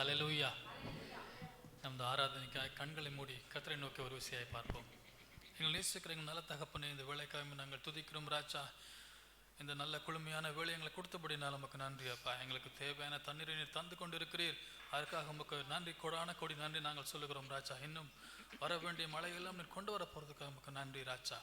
ஹல்லேலூயா. நமது ஆராதனைக்காக கண்களை மூடி கர்த்தரை நோக்கி ஒரு விஷயத்தை பார்ப்போம். எங்கள் நேசிக்கிற எங்கள் நல்ல தகப்பனே, இந்த வேலைக்காக நாங்கள் துதிக்கிறோம் ராஜா. இந்த நல்ல குளுமையான வேலை எங்களை கொடுத்தபடினால் நமக்கு நன்றி அப்பா. எங்களுக்கு தேவையான தண்ணீரை நீர் தந்து கொண்டு இருக்கிறீர். அதற்காக நமக்கு நன்றி, கொடான கொடி நன்றி நாங்கள் சொல்லுகிறோம் ராஜா. இன்னும் வர வேண்டிய மழையெல்லாம் நீர் கொண்டு வர போகிறதுக்காக நமக்கு நன்றி ராஜா.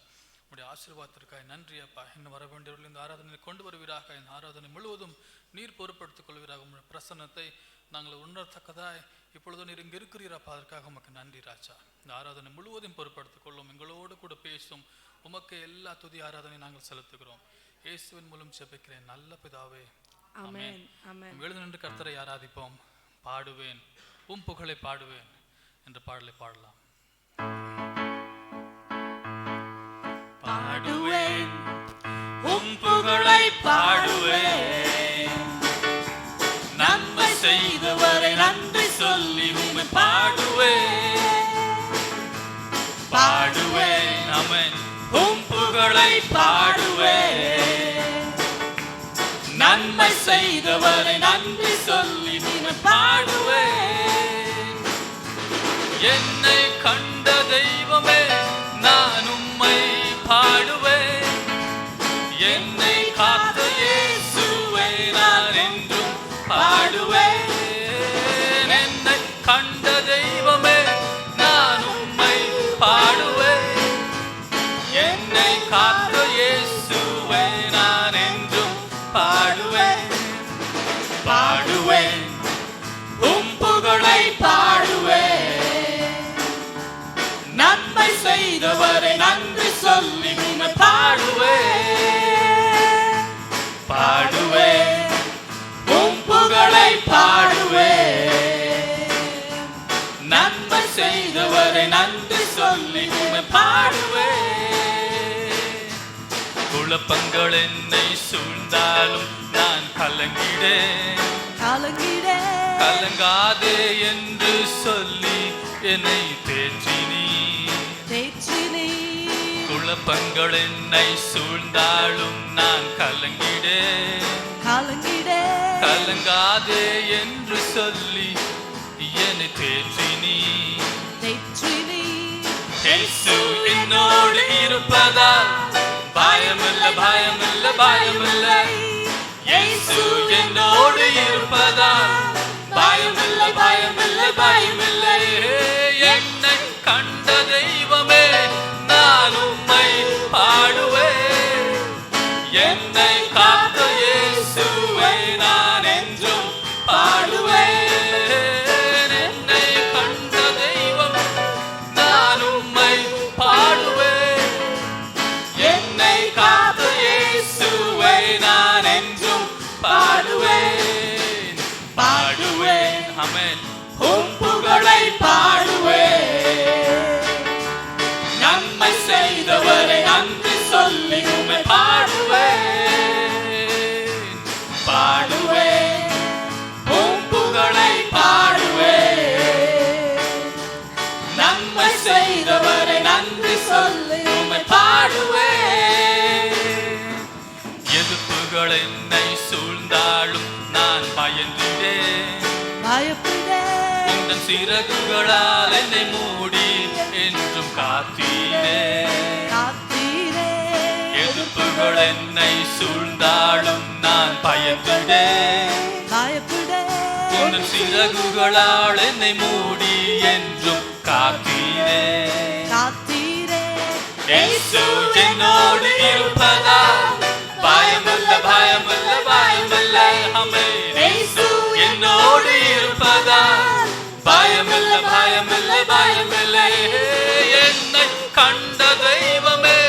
உடைய ஆசீர்வாதத்திற்காக நன்றி அப்பா. இன்னும் வர வேண்டியவர்கள் இந்த ஆராதனை கொண்டு வருவீராக. இந்த ஆராதனை முழுவதும் நீர் பொறுப்படுத்திக் கொள்வீராக. உங்களுடைய பிரசன்னத்தை நாங்கள் உணரத்தக்கதாய் இப்பொழுது நீர் இங்கே இருக்கிறீரப்பா. அதற்காக உமக்கு நன்றி ராஜா. இந்த ஆராதனை முழுவதும் பொறுப்படுத்திக் கொள்ளும். எங்களோடு கூட பேசும். உமக்கு எல்லா துதி ஆராதனை நாங்கள் செலுத்துகிறோம். இயேசுவின் மூலம் ஜெபிக்கிறேன் நல்ல பிதாவே, ஆமென். எழுந்து நின்று கர்த்தரை ஆராதிப்போம். பாடுவேன் உம் புகழை பாடுவேன் என்ற பாடலை பாடலாம். பாடுவேன் உம் புகழை பாடுவேன், நன்மை செய்தவரை நன்றி சொல்லி உம்மை பாடுவேன். பாடுவேன் ஆமென் உம் புகழை பாடுவேன், நன்மை செய்தவரை நன்றி சொல்லி உம்மை பாடுவேன். என்னை கண்ட தெய்வமே நான் உம்மை பாடுவேன், என்னை காத்த இயேசுவை நான் என்றும் பாடுவேன். என்னை கண்ட தெய்வமே நான் உம்மை பாடுவேன், என்னை காத்த இயேசுவை நான் என்றும் பாடுவேன். பாடுவேன் உம் புகழை பாடுவேன், நன்மை செய்தவரை நன்றி சொல்லி உம்மை பாடுவேன். பாடுவேன் உம் புகழை பாடுவேன், நன்மை செய்தவரை நன்றி சொல்லி உம்மை பாடுவேன். குழப்பங்கள் என்னை சூழ்ந்தாலும் நான் கலங்கிடேன், கலங்காதே என்று சொல்லி என்னை தேற்றினீ. குழப்பங்கள் என்னை சூழ்ந்தாலும் நான் கலங்கிடேன், கலங்காதே என்று சொல்லி என்னை தேற்றினீ. இயேசு என்னோடு இருப்பதால் பயமில்லை, பயமில்லை, பயமில்லை. இயேசு என்னோடு இருப்பதால் பயமில்லை, பயமில்லை, பயமில்லை. என்னை கண்ட தெய்வமே நான் உம்மை பாடுவேன், என்னை காத்த இயேசுவை நான் என்றும் பாடுவேன். என்னை கண்ட தெய்வம் நான் உம்மை பாடுவேன், என்னை காத்த இயேசுவை நான் என்றும் பாடுவேன். பாடுவேன் ஆமென் உம் புகழை பாடுவேன், நன்மை செய்தவரை நன்றி சொல்லி உம்மை பாடுவேன். பாடுவேன் உம் புகழை பாடுவேன், நன்மை செய்தவரை நன்றி சொல்லி உம்மை பாடுவேன். எதிர்ப்புகள் என்னை சூழ்ந்தாலும் நான் பயந்திடேன், உந்தன் சிறகுகளால் என்னை மூடி என்றும் காத்தீரே. எதிர்ப்புகள் என்னை சூழ்ந்தாலும் நான் பயந்திடேன், உந்தன் சிறகுகளால் என்னை மூடி என்றும் காத்தீரே. இயேசு என்னோடு இருப்பதால் பயமில்லை, பயமில்லை, பயமில்லை. ஆமென் இயேசு என்னோடு இருப்பதால் பயமில்லை, பயமில்லை, பயமில்லை. என்னை கண்ட தெய்வமே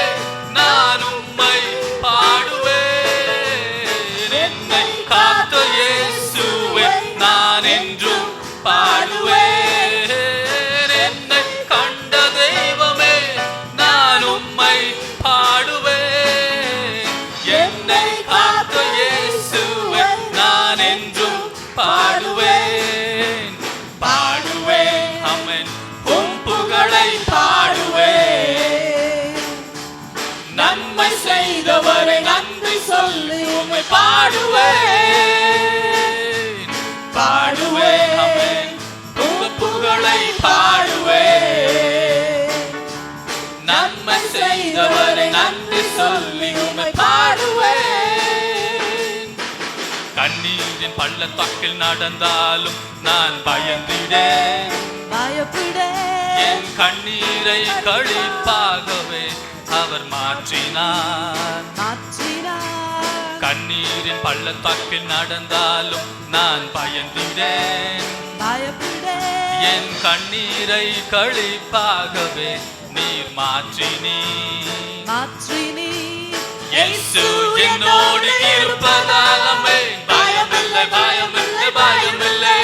நான் உம்மை பாடுவேன், என்னை காத்த இயேசுவை நான் என்றும் பாடுவேன். என்னை கண்ட தெய்வமே நான் உம்மை பாடுவேன், என்னை காத்த இயேசுவை நான் என்றும் பாடுவேன். பாடுவேன் ஆமென் உம் புகழை பாடுவேன், நன்மை செய்தவரை நன்றி சொல்லி உம்மை பாடுவேன். பாடுவேன் ஆமென் கண்ணீரின் பள்ளத்தாக்கில் நடந்தாலும் நான் பயந்திடேன். என் கண்ணீரை களிப்பாகவே அவர் மாற்றினார். கண்ணீரின் பள்ளத்தாக்கில் நடந்தாலும் நான் பயந்திடேன். என் கண்ணீரை களிப்பாகவே நீர் மாற்றினீர். இயேசு என்னோடு இருப்பதால் ஆமென். பயமில்லை, பயமில்லை, பயமில்லை.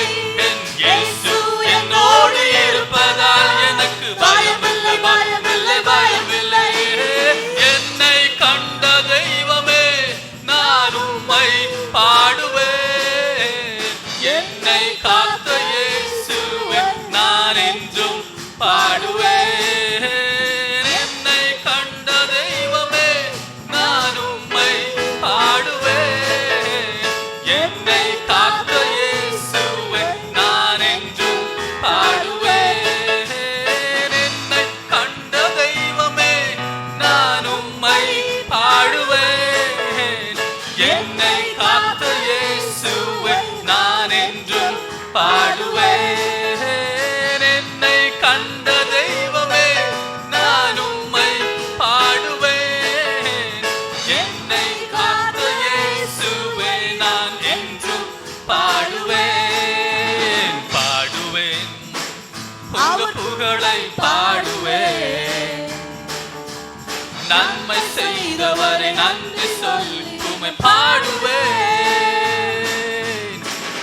என் இயேசு என்னோடு இருப்பதால் எனக்கு பயமில்லை, பயமில்லை, பயமில்லை. என்னை கண்ட தெய்வமே நான் உம்மை பாடுவேன். என்னை காத்த இயேசுவே நான் என்றும் பாடுவேன். என்னை கண்ட தெய்வமே நான் உம்மை பாடுவேன். என்னை காத்த இயேசுவே நான் என்றும் பாடுவேன். என்னை கண்ட தெய்வமே நான் உம்மை பாடுவேன். என்னை காத்த இயேசுவே நான் என்றும் பாடுவேன். என்னை கண்ட தெய்வமே நான் உம்மை பாடுவேன். என்னை காத்த இயேசுவே நான் என்றும் பாடுவேன். பாடுவேன் உங்க புகழை பாடுவேன். நன்மை செய்தவரை நன்றி சொல்லி உம்மை பாடுவேன்.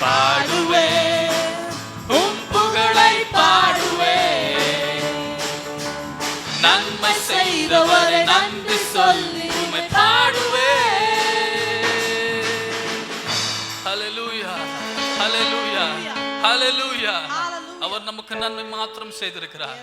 பாடுவேன் உம் புகழை பாடுவேன். நன்மை செய்தவரை நன்றி சொல்லி உம்மை பாடுவேன். ஹல்லேலூயா, ஹல்லேலூயா, ஹல்லேலூயா. அவர் நமக்கு நன்மை மாத்திரம் செய்திருக்கிறார்.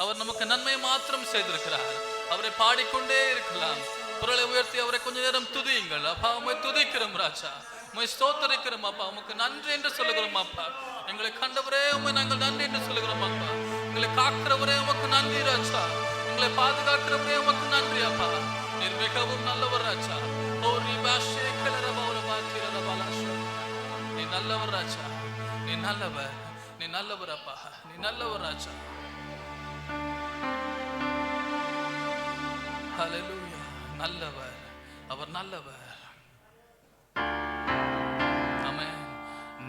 அவர் நமக்கு நன்மை மாத்திரம் செய்திருக்கிறார். அவரை பாடிக்கொண்டே இருக்கலாம். குரலை உயர்த்தி அவரை கொஞ்ச நேரம் துதியுங்கள். அப்பா உம்மை துதிக்கிறோம் ராஜா, உம்மை ஸ்தோத்திரிக்கிறோம் அப்பா, உமக்கு நன்றி என்று சொல்லுகிறோம் அப்பா. எங்களை கண்டவரே உம்மை நாங்கள் நன்றி என்று சொல்லுகிறோம் அப்பா. எங்களை காக்கிறவரே உமக்கு நன்றி ராஜா. எங்களை பாதுகாக்கிறவரே உமக்கு நன்றி அப்பா. நீர் மிகவும் நல்லவர் ராஜா. நீ நல்லவர் ராஜா, நீ நல்லவர், நீ நல்லவர் அப்பா, நீ நல்லவர் ராஜா. ஹல்லேலூயா. நல்லவர், அவர் நல்லவர். ஆமென்.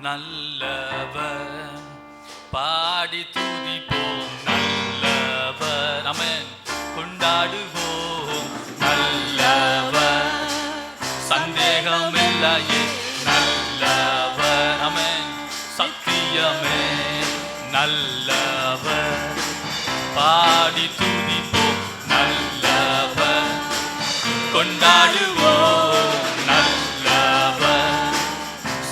நல்லவர் பாடி துதிப்போம். நல்லவர் ஆமென். கொண்டாடுவோம். நல்லவர் சந்தேகமில்லையே. நல்லவர் ஆமென். சத்தியமே. நல்லவர் பாடி துதிப்போம். நல்லவர் கொண்டாடுவோம். நல்லவர்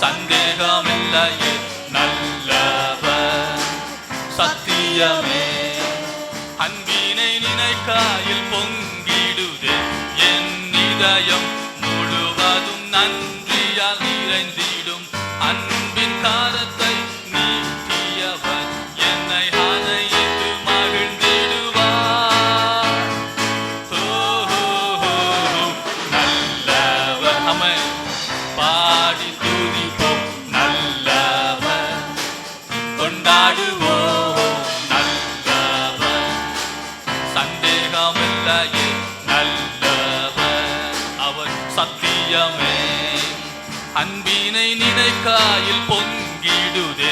சந்தேகமில்லையே. நல்லவர் சத்தியமே. அன்பினை நினைக்காயில் பொங்கிடுதே என் இதயம் முழுவதும். நன்றியால் நிறைந்திடும் அன்பின் காரத்தை நீக்கியவர் என்னை அணைத்து மகிழ்ந்திடுவார். நல்லவர் ஆமென். பாடி துதிப்போம். நல்லவர் கொண்டாடுவோம். நல்லவர் சந்தேகமில்லையே. நல்லவர் அவர் சத்தியமே. அன்பினை நினைக்காயில் பொங்கிடுதே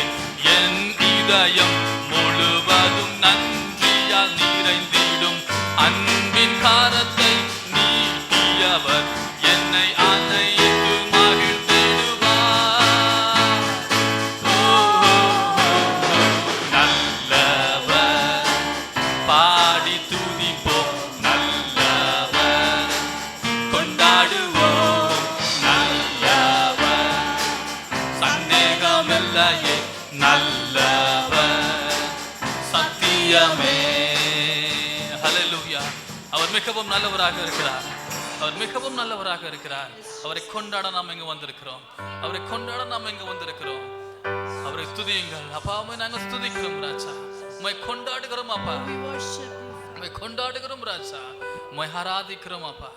என் இதயம் முழுவதும். நன்றியால் நிறைந்திடும் அன்பின் காரத்தை நீக்கியவர் என்னை அணைத்து மகிழ்ந்திடுவார். நல்லவர் பாடி துதிப்போம். நல்லவர் கொண்டாடுவோம். நல்லவர் சந்தேகமில்லையே. நல்லவர் சத்தியமே. ஹல்லேலூயா. அவர் மிகவும் நல்லவராக இருக்கிறார். அவர் மிகவும் நல்லவராக இருக்கிறார். அவரை கொண்டாட நாம் இங்க வந்திருக்கிறோம். அவரை கொண்டாட நாம் இங்க வந்திருக்கிறோம். அவரை துதியுங்கள் அப்பா. உம்மை நாங்கள் துதிக்கிறோம் ராஜா. உம்மை கொண்டாடுகிறோம் அப்பா. உம்மை கொண்டாடுகிறோம் ராஜா. உம்மை ஆராதிக்கிறோம் அப்பா.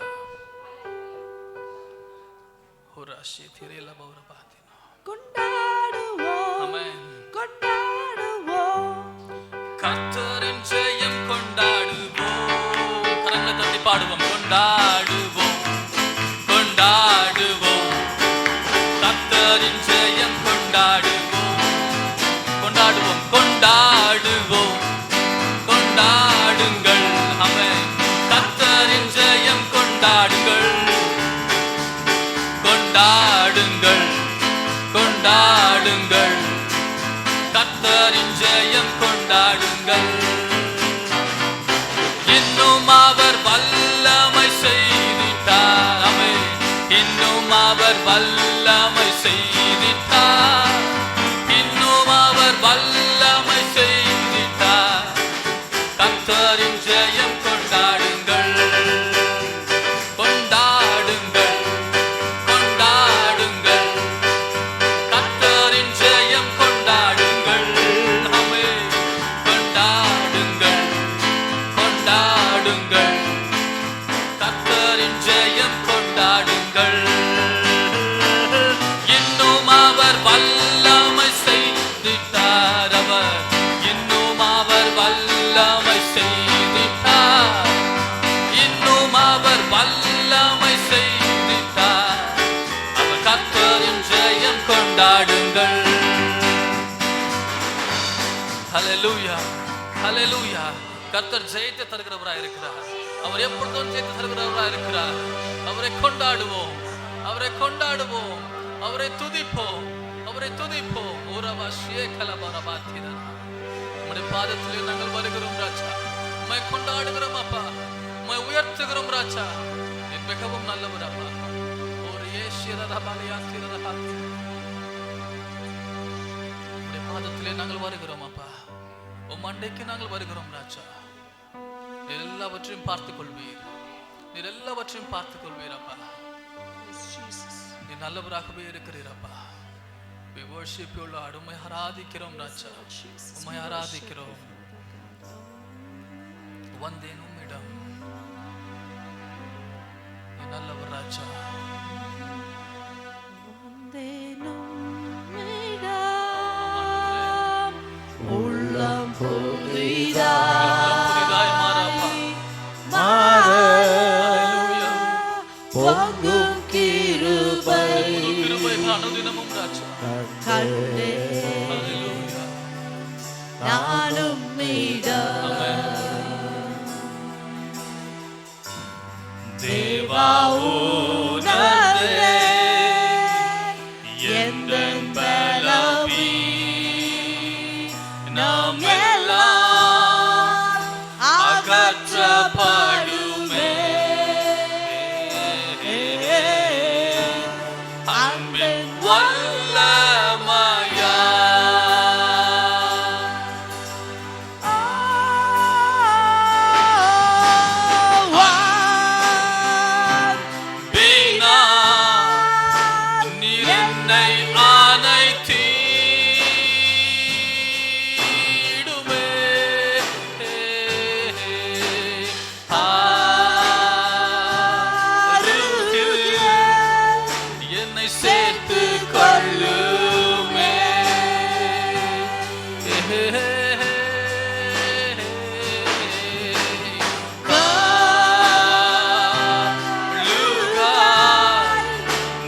கொண்டாடுவோம் ஆமென். கொண்டாடுவோம் கர்த்தரின் ஜெயம் கொண்டாடுவோம். கரங்களை தட்டி பாடுவோம். கொண்டாடுவோம் கொண்டாடுவோம் கர்த்தரின் ஜெயம் கொண்டாடுவோம். கொண்டாடுவோம் கொண்டாடுவோம் கொண்டாடுங்கள். ஆமென். கர்த்தரின் ஜெயம் கொண்டாடுங்கள் கொண்டாடுங்கள் கொண்டாடுங்கள். கர்த்தரின் ஜெயம் கொண்டாடுங்கள். இன்னும் அவர் வல்லமை செய்திட்டார். ஆமென். இன்னும் அவர் வல்லமை செய்திட்டார். இன்னும் அவர் வல்லமை செய்திட்டார். கர்த்தரின் ஜெயம் கொண்டாடுங்கள் கொண்டாடுங்கள் கொண்டாடுங்கள். கர்த்தரின் ஜெயம் கொண்டாடுங்கள். ஆமென். கொண்டாடுங்கள் கொண்டாடுங்கள். கர்த்தரின் ஜெயம் கொண்டாடுங்கள். இன்னும் அவர் வல்லமை செய்திட்டார். அவர் இன்னும் அவர் வல்லமை செய்திட்டார். இன்னும் அவர் வல்லமை செய்திட்டார். அவர் கர்த்தரின் ஜெயம் கொண்டாடுங்கள். ஹல்லேலூயா ஹல்லேலூயா. கர்த்தர் ஜெயத்தை தருகிறவராய் இருக்கிறார். அவர் எப்பொழுதும் ஜெயத்தை தருகிறவராய் இருக்கிறார். அவரை கொண்டாடுவோம் அவரை கொண்டாடுவோம் அவரை துதிப்போம் அவரை துதிப்போம். ஊரவாசியே கலபரபாத்திரா. உம்முடைய பாதத்திலே நாங்கள் வருகிறோம் ராஜா. உம்மை கொண்டாடுகிறோம் அப்பா. உம்மை உயர்த்துகிறோம் ராஜா. நீர் மிகவும் நல்லவர் அப்பா. ஒரு ஏசியரபாலியாத்திரா. உம்முடைய பாதத்திலே நாங்கள் வருகிறோம் அப்பா. உம் அண்டைக்கு நாங்கள் வருகிறோம் ராஜா. நீர் எல்லாவற்றையும் பார்த்துக் கொள்வீர். நீர் எல்லாவற்றையும் பார்த்துக் கொள்வீர் அப்பா. நீர் நல்லவராகவே இருக்கிறீர் அப்பா. We worship you Lord. உம்மை ஆராதிக்கிறோம் ராஜா. உம்மை ஆராதிக்கிறோம். வந்தேன் உம்மிடம். நீர் நல்லவர் ராஜா. உள்ளம் புதிதாய் பொங்கும் கிருபை கிருபை அனுதினமும் ராஜா. கண்டே ஹல்லேலூயா. நானும் தேவா உனதே எந்தன் பலவி நாம் எல்லாம் அகற்றப்படுமே. அன்பின் வல்லமையா நீர் என்னை ஆணைத்திடுமே. என்னை சேர்த்து கொள்ளுமே.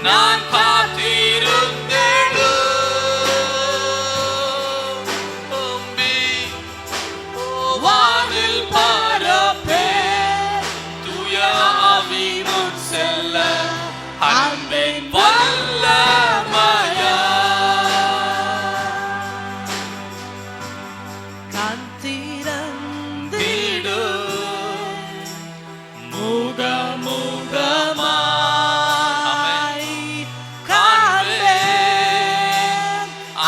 நான் வானில் பரப்பே தூய ஆவியின் செல்ல அன்பின் வல்லமையா கந்திரந்திடு முகமுகமாய் காண்பேன்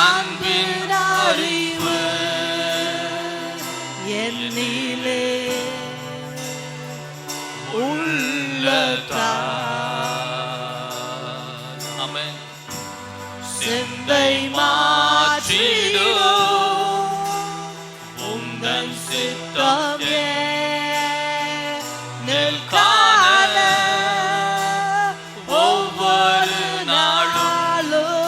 அன்பின் அறிவு என்னிலே உள்ளதா. ஆமென். சிந்தை மாற்றிடும் உந்தன் சித்தம் காண ஒவ்வொரு நாளும்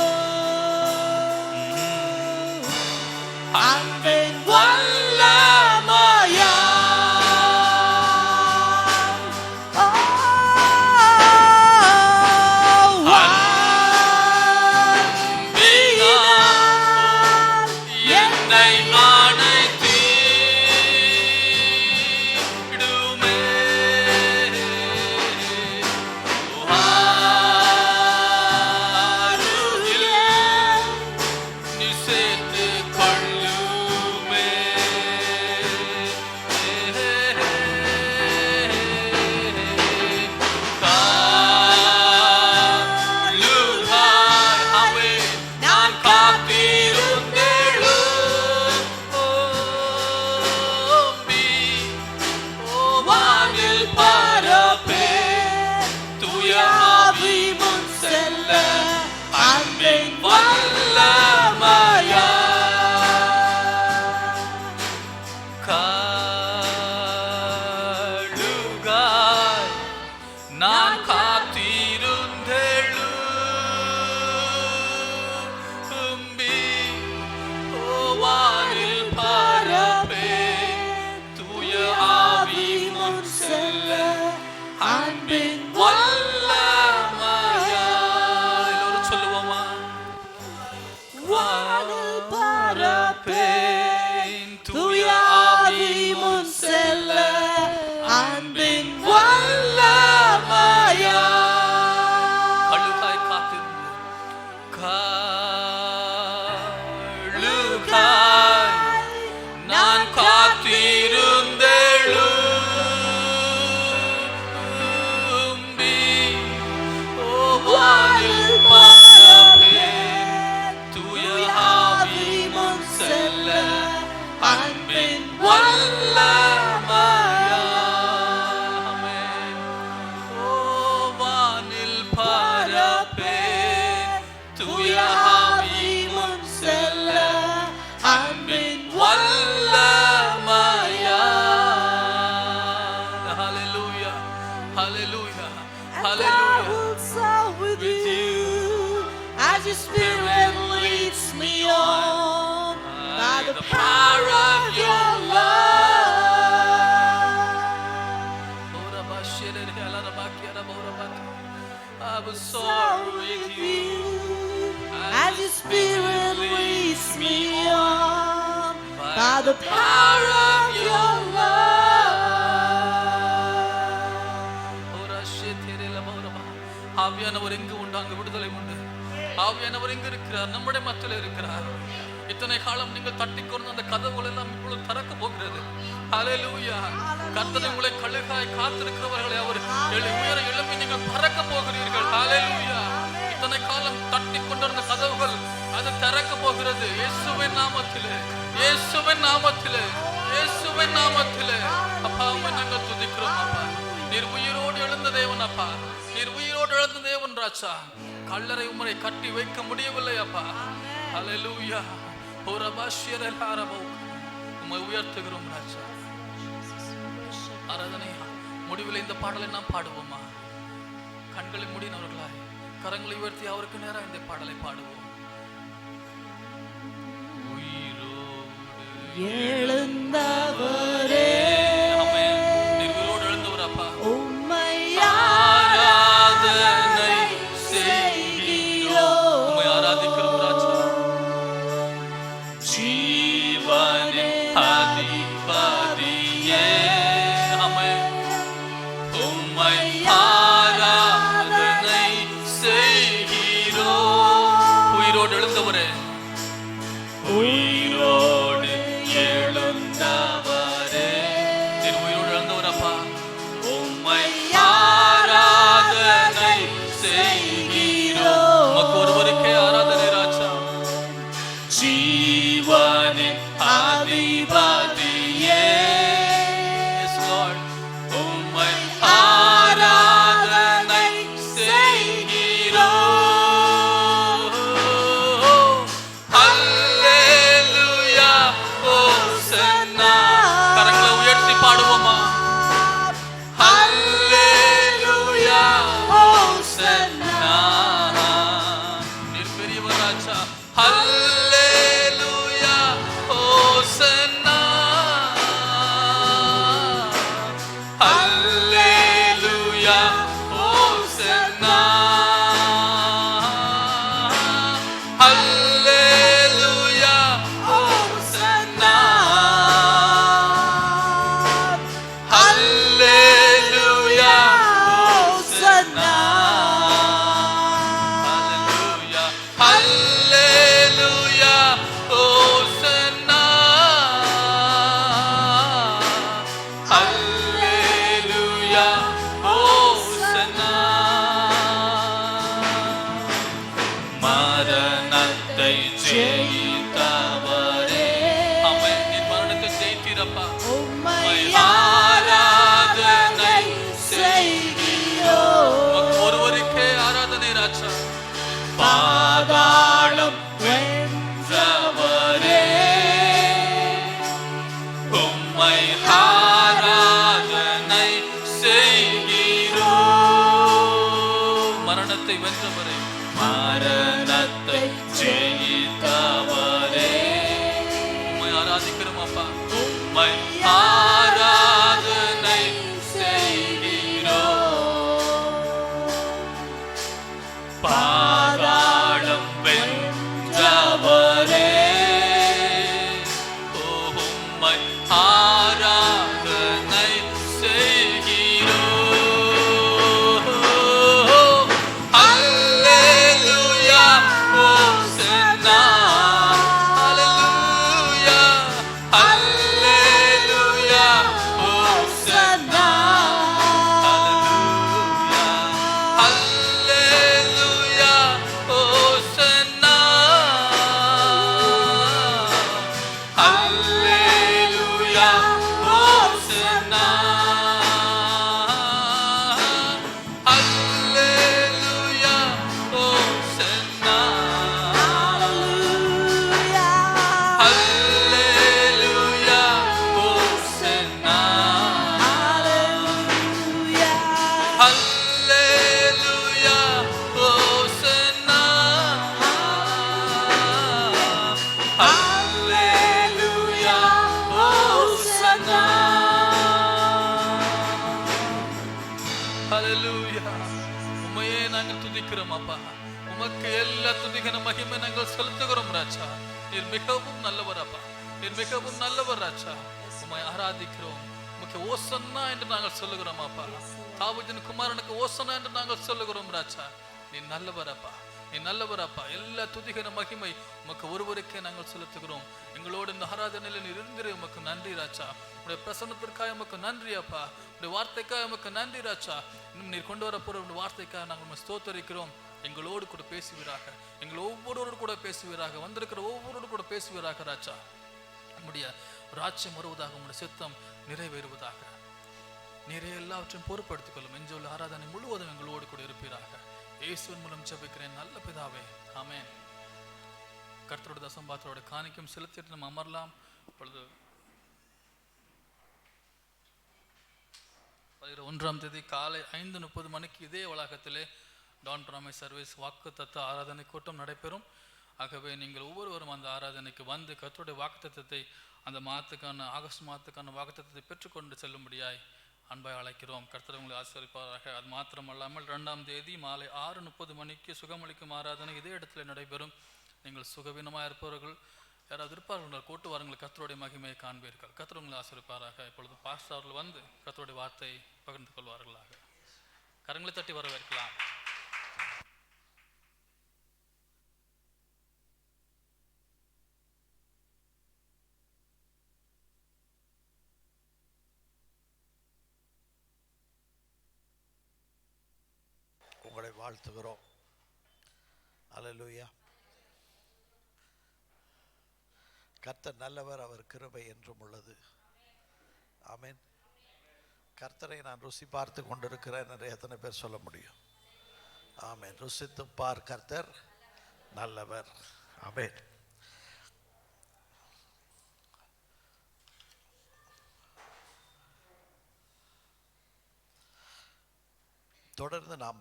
நீ சேர்த்து கொள்ளுமே. நான் காத்திருந்தேழும்பி வானில் பரப்பே தூய ஆவி முன் செல்ல அன்பின் வல்லமையா கழுகாய் நான் காத்திருந்தேழும்பி வானில் பரப்பே தூய ஆவி முன் செல்ல அன்பின் வல்லமையா. எல்லோரும் சொல்லுவோமா? வானில் பரப்பே தூய ஆவி முன் செல்ல அன்பின் வல்லமையா. கழுகாய் காத்திருந்து கழுகாய் நான் காத்திருந்தேழும்பி வானில் பரப்பே தூய ஆவி முன் செல்ல அன்பின் வல்லமையா. ஆமென். ஓ வானில் பரப்பே தூய ஆவி முன் செல்ல அன்பின் வல்லமையா. Hallelujah. Hallelujah. And I Hallelujah. will soar with you as your spirit leads me on by the power of your love. I will soar with you As your spirit leads me on by the power of your love. ஆவியானவர் எங்கு உண்டு அங்கு விடுதலை உண்டு. ஆவியானவர் எங்கு இருக்கிறார்? நம்முடைய மத்தியில் இருக்கிறார். இத்தனை காலம் நீங்கள் தட்டி கொண்டு அந்த கதவுகள் எல்லாம் இப்பொழுது திறக்க போகிறது. ஹல்லேலூயா. கர்த்தர் உங்களை கழுகாய் காத்திருக்கிறவர்களை அவர் உயர எழுப்பி நீங்கள் பறக்க போகிறீர்கள். ஹல்லேலூயா. இத்தனை காலம் தட்டி கொண்டிருந்த கதவுகள் அது திறக்க போகிறது. இயேசுவின் நாமத்திலே, இயேசுவின் நாமத்திலே, இயேசுவின் நாமத்திலே. அப்பா உம்மை நாங்கள் துதிக்கிறோம். அப்பா நீர் உயிரோடு எழுந்த தேவன். அப்பா நீர் உயிரோடு எழுந்த தேவன் ராஜா. கல்லறை உம்மை கட்டி வைக்க முடியவில்லை அப்பா. ஹல்லேலூயா. உம்மை உயர்த்துகிறோம் ராஜா. ஆராதனை முடிவில் இந்த பாடலை நாம் பாடுவோமா? கண்களை மூடினவர்களாய் கரங்களை உயர்த்தி அவருக்கு நேரம் இந்த பாடலை பாடுவோம். உயிரோடு எழுந்தவரே, நீர் உயிரோடு எழுந்தவர் அப்பா. உம்மை ஆராதனை செய்கிறோம். உம்மை ஆராதிக்கிறோம் ராஜா. ஜீவனின் அதிபதியே, உம்மை ஆராதனை செய்கிறோம். உயிரோடு எழுந்தவரே, உயிரோடு எழுந்தவரே, நீர் உயிரோடு எழுந்தவர் அப்பா. உம்மை ஆராதனை செய்கிறோம். உமக்கு ஒருவருக்கே ஆராதனை ராஜா. ஜீவனின் அதிபதியே, yes Lord, உம்மை ஆராதனை செய்கிறோம். ஹல்லேலூயா, ஹோசன்னா. கரங்களை உயர்த்தி பாடுவோமா? ஹல்லேலூயா, ஹோசன்னா. நீர் பெரியவர் ராஜா. ஹல்லேலூயா, ஹோசன்னா. ஜெயித்தவரே. ஆமென். நீர் மரணத்தை ஜெயித்தீரப்பா. உம்மை ஆராதனை செய்கிறோம். உமக்கு ஒருவருக்கே ஆராதனை ராஜா. பாதாளம் வென்றவரே. உம்மை ஆராதனை செய்கிறோம். மரணத்தை வென்றவரே, மரணத்தை ஜெயித்தவரே. உம்மை ஆராதிக்கிறோம் அப்பா. உம்மை ஆராதனை செய்கிறோம். பாதாளம் வென்றவரே. உம்மை ஆராதனை செய்கிறோம். அல்லேலூயா, ஹோசன்னா. அல்லேலூயா, அல்லேலூயா, ஹோசன்னா. அல்லேலூயா, ஹோசன்னா. அல்லேலூயா, ஹோசன்னா. அல்லேலூயா, ஹோசன்னா. அல்லேலூயா, ஹோசன்னா. அல்லேலூயா, ஹோசன்னா. அல்லேலூயா, ஹோசன்னா. ஹல்லேலூயா. உம்மையே நாங்கள் துதிக்கிறோம் அப்பா. உமக்கு எல்லா துதிகன மகிமை நாங்கள் செலுத்துகிறோம் ராஜா. நீர் மிகவும் நல்லவர் அப்பா. நீர் மிகவும் நல்லவர் ராஜா. உம்மை ஆராதிக்கிறோம். உமக்கு ஓசன்னா என்று நாங்கள் சொல்லுகிறோம் அப்பா. தாவீதின் குமாரனுக்கு ஓசன்னா என்று நாங்கள் சொல்லுகிறோம் ராஜா. நீ நல்லவர் அப்பா. நீ நல்லவர் அப்பா. எல்லா துதிகன மகிமை உமக்கு ஒருவருக்கே நாங்கள் செலுத்துகிறோம். எங்களோடு இந்த ஆராதனையில் நீர் இருந்திரு. உமக்கு நன்றி ராஜா. உடைய பிரசன்னத்திற்காக உமக்கு நன்றி அப்பா. உடைய வார்த்தைக்காக உமக்கு நன்றி ராஜா. இன்னும் நீர் கொண்டு வர போற உடைய வார்த்தைக்காக நாங்கள் உம்மை ஸ்தோத்தரிக்கிறோம். எங்களோடு கூட பேசுவீராக. எங்கள் ஒவ்வொருவரோடு கூட பேசுவீராக. வந்திருக்கிற ஒவ்வொருவரோடு கூட பேசுவீராக ராஜா. உம்முடைய ராஜ்யம் வருவதாக, உம்முடைய சித்தம் நிறைவேறுவதாக. நீரே எல்லாவற்றையும் பொறுப்படுத்திக் கொள்ளும். எஞ்சுள்ள ஆராதனை முழுவதும் எங்களோடு கூட இருப்பீராக. இயேசுவின் மூலம் ஜெபிக்கிறேன் நல்ல பிதாவே, ஆமென். கர்த்தரோட தசம் பாத்திரோட காணிக்கும் செலுத்திட்டு நம்ம அமரலாம். இப்பொழுது 1 காலை 5:30 மணிக்கு இதே வளாகத்திலே டான் ராமை சர்வீஸ் வாக்குத்தத்த ஆராதனை கூட்டம் நடைபெறும். ஆகவே நீங்கள் ஒவ்வொருவரும் அந்த ஆராதனைக்கு வந்து கர்த்தருடைய வாக்குத்தத்தத்தை, அந்த மாதத்துக்கான ஆகஸ்ட் மாதத்துக்கான வாக்குத்தத்தத்தை பெற்றுக்கொண்டு செல்லும்படியாய் அன்பாய் அழைக்கிறோம். கர்த்தர் உங்களை ஆசீர்வதிப்பாராக. அது மாத்திரமல்லாமல் 2 மாலை 6:30 மணிக்கு சுகமளிக்கும் ஆராதனை இதே இடத்துல நடைபெறும். நீங்கள் சுகவீனமாக இருப்பவர்கள் யாராவது இருப்பார்கள், கூட்டு வாருங்கள், கர்த்தருடைய மகிமையை காண்பீர்கள். கர்த்தர் உங்களை ஆசீர்வதிப்பாராக. இப்பொழுது பாஸ்டர் அவர்கள் வந்து கர்த்தருடைய வார்த்தையை பகிர்ந்து கொள்வார்களாக. கரங்களை தட்டி வரவேற்கலாம். உங்களை வாழ்த்துகிறோம். அல்லேலூயா. கர்த்தர் நல்லவர், அவர் கிருபை என்றும் உள்ளது. ஆமென். கர்த்தரை நான் ருசி பார்த்து கொண்டிருக்கிறேன் என்று எத்தனை பேர் சொல்ல முடியும்? ஆமென். ருசித்து பார், கர்த்தர் நல்லவர். ஆமென். தொடர்ந்து நாம்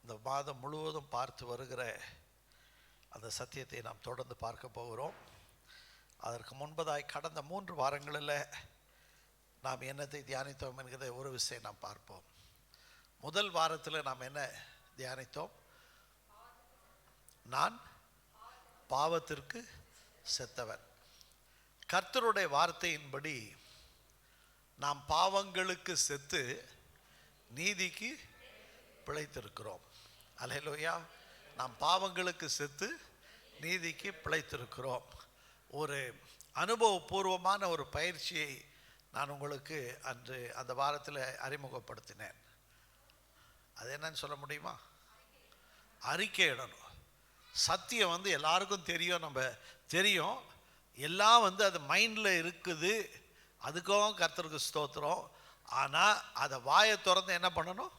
இந்த மாதம் முழுவதும் பார்த்து வருகிற அந்த சத்தியத்தை நாம் தொடர்ந்து பார்க்க போகிறோம். அதற்கு முன்பதாய் கடந்த 3 வாரங்களில் நாம் என்னத்தை தியானித்தோம் என்கிற ஒரு விஷயம் நாம் பார்ப்போம். முதல் வாரத்தில் நாம் என்ன தியானித்தோம்? நான் பாவத்திற்கு செத்தவன். கர்த்தருடைய வார்த்தையின்படி நாம் பாவங்களுக்கு செத்து நீதிக்கு பிழைத்திருக்கிறோம். அல்லேலூயா. நாம் பாவங்களுக்கு செத்து நீதிக்கு பிழைத்திருக்கிறோம். ஒரு அனுபவபூர்வமான ஒரு பயிற்சியை நான் உங்களுக்கு அன்று அந்த வாரத்தில் அறிமுகப்படுத்தினேன். அது என்னன்னு சொல்ல முடியுமா? அறிக்கையிடணும். சத்தியம் வந்து எல்லாருக்கும் தெரியும், நம்ம தெரியும், எல்லாம் வந்து அது மைண்டில் இருக்குது. அதுக்கும் கர்த்தருக்கு ஸ்தோத்திரம். ஆனால் அதை வாயை திறந்து என்ன பண்ணணும்?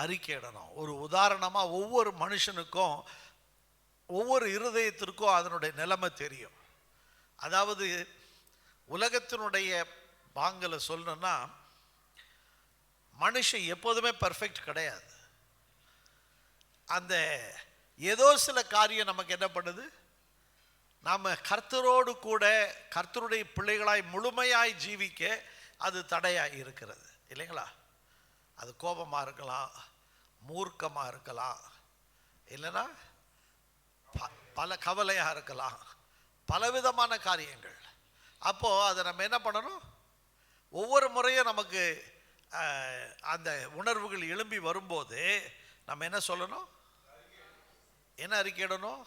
அறிக்கையிடணும். ஒரு உதாரணமாக ஒவ்வொரு மனுஷனுக்கும் ஒவ்வொரு இருதயத்திற்கும் அதனுடைய நிலைமை தெரியும். அதாவது உலகத்தினுடைய பாங்கலை சொல்லணும்னா மனுஷன் எப்போதுமே பர்ஃபெக்ட் கிடையாது. அந்த ஏதோ சில காரியம் நமக்கு என்ன பண்ணுது, நாம் கர்த்தரோடு கூட கர்த்தருடைய பிள்ளைகளாய் முழுமையாய் ஜீவிக்க அது தடையாய் இருக்கிறது இல்லைங்களா? அது கோபமாக இருக்கலாம், மூர்க்கமாக இருக்கலாம், இல்லைன்னா பல கவலையாக இருக்கலாம், பலவிதமான காரியங்கள். அப்போது அதை நம்ம என்ன பண்ணணும்? ஒவ்வொரு முறையும் நமக்கு அந்த உணர்வுகள் எழும்பி வரும்போது நம்ம என்ன சொல்லணும்? என்ன அறிக்கையிடணும்?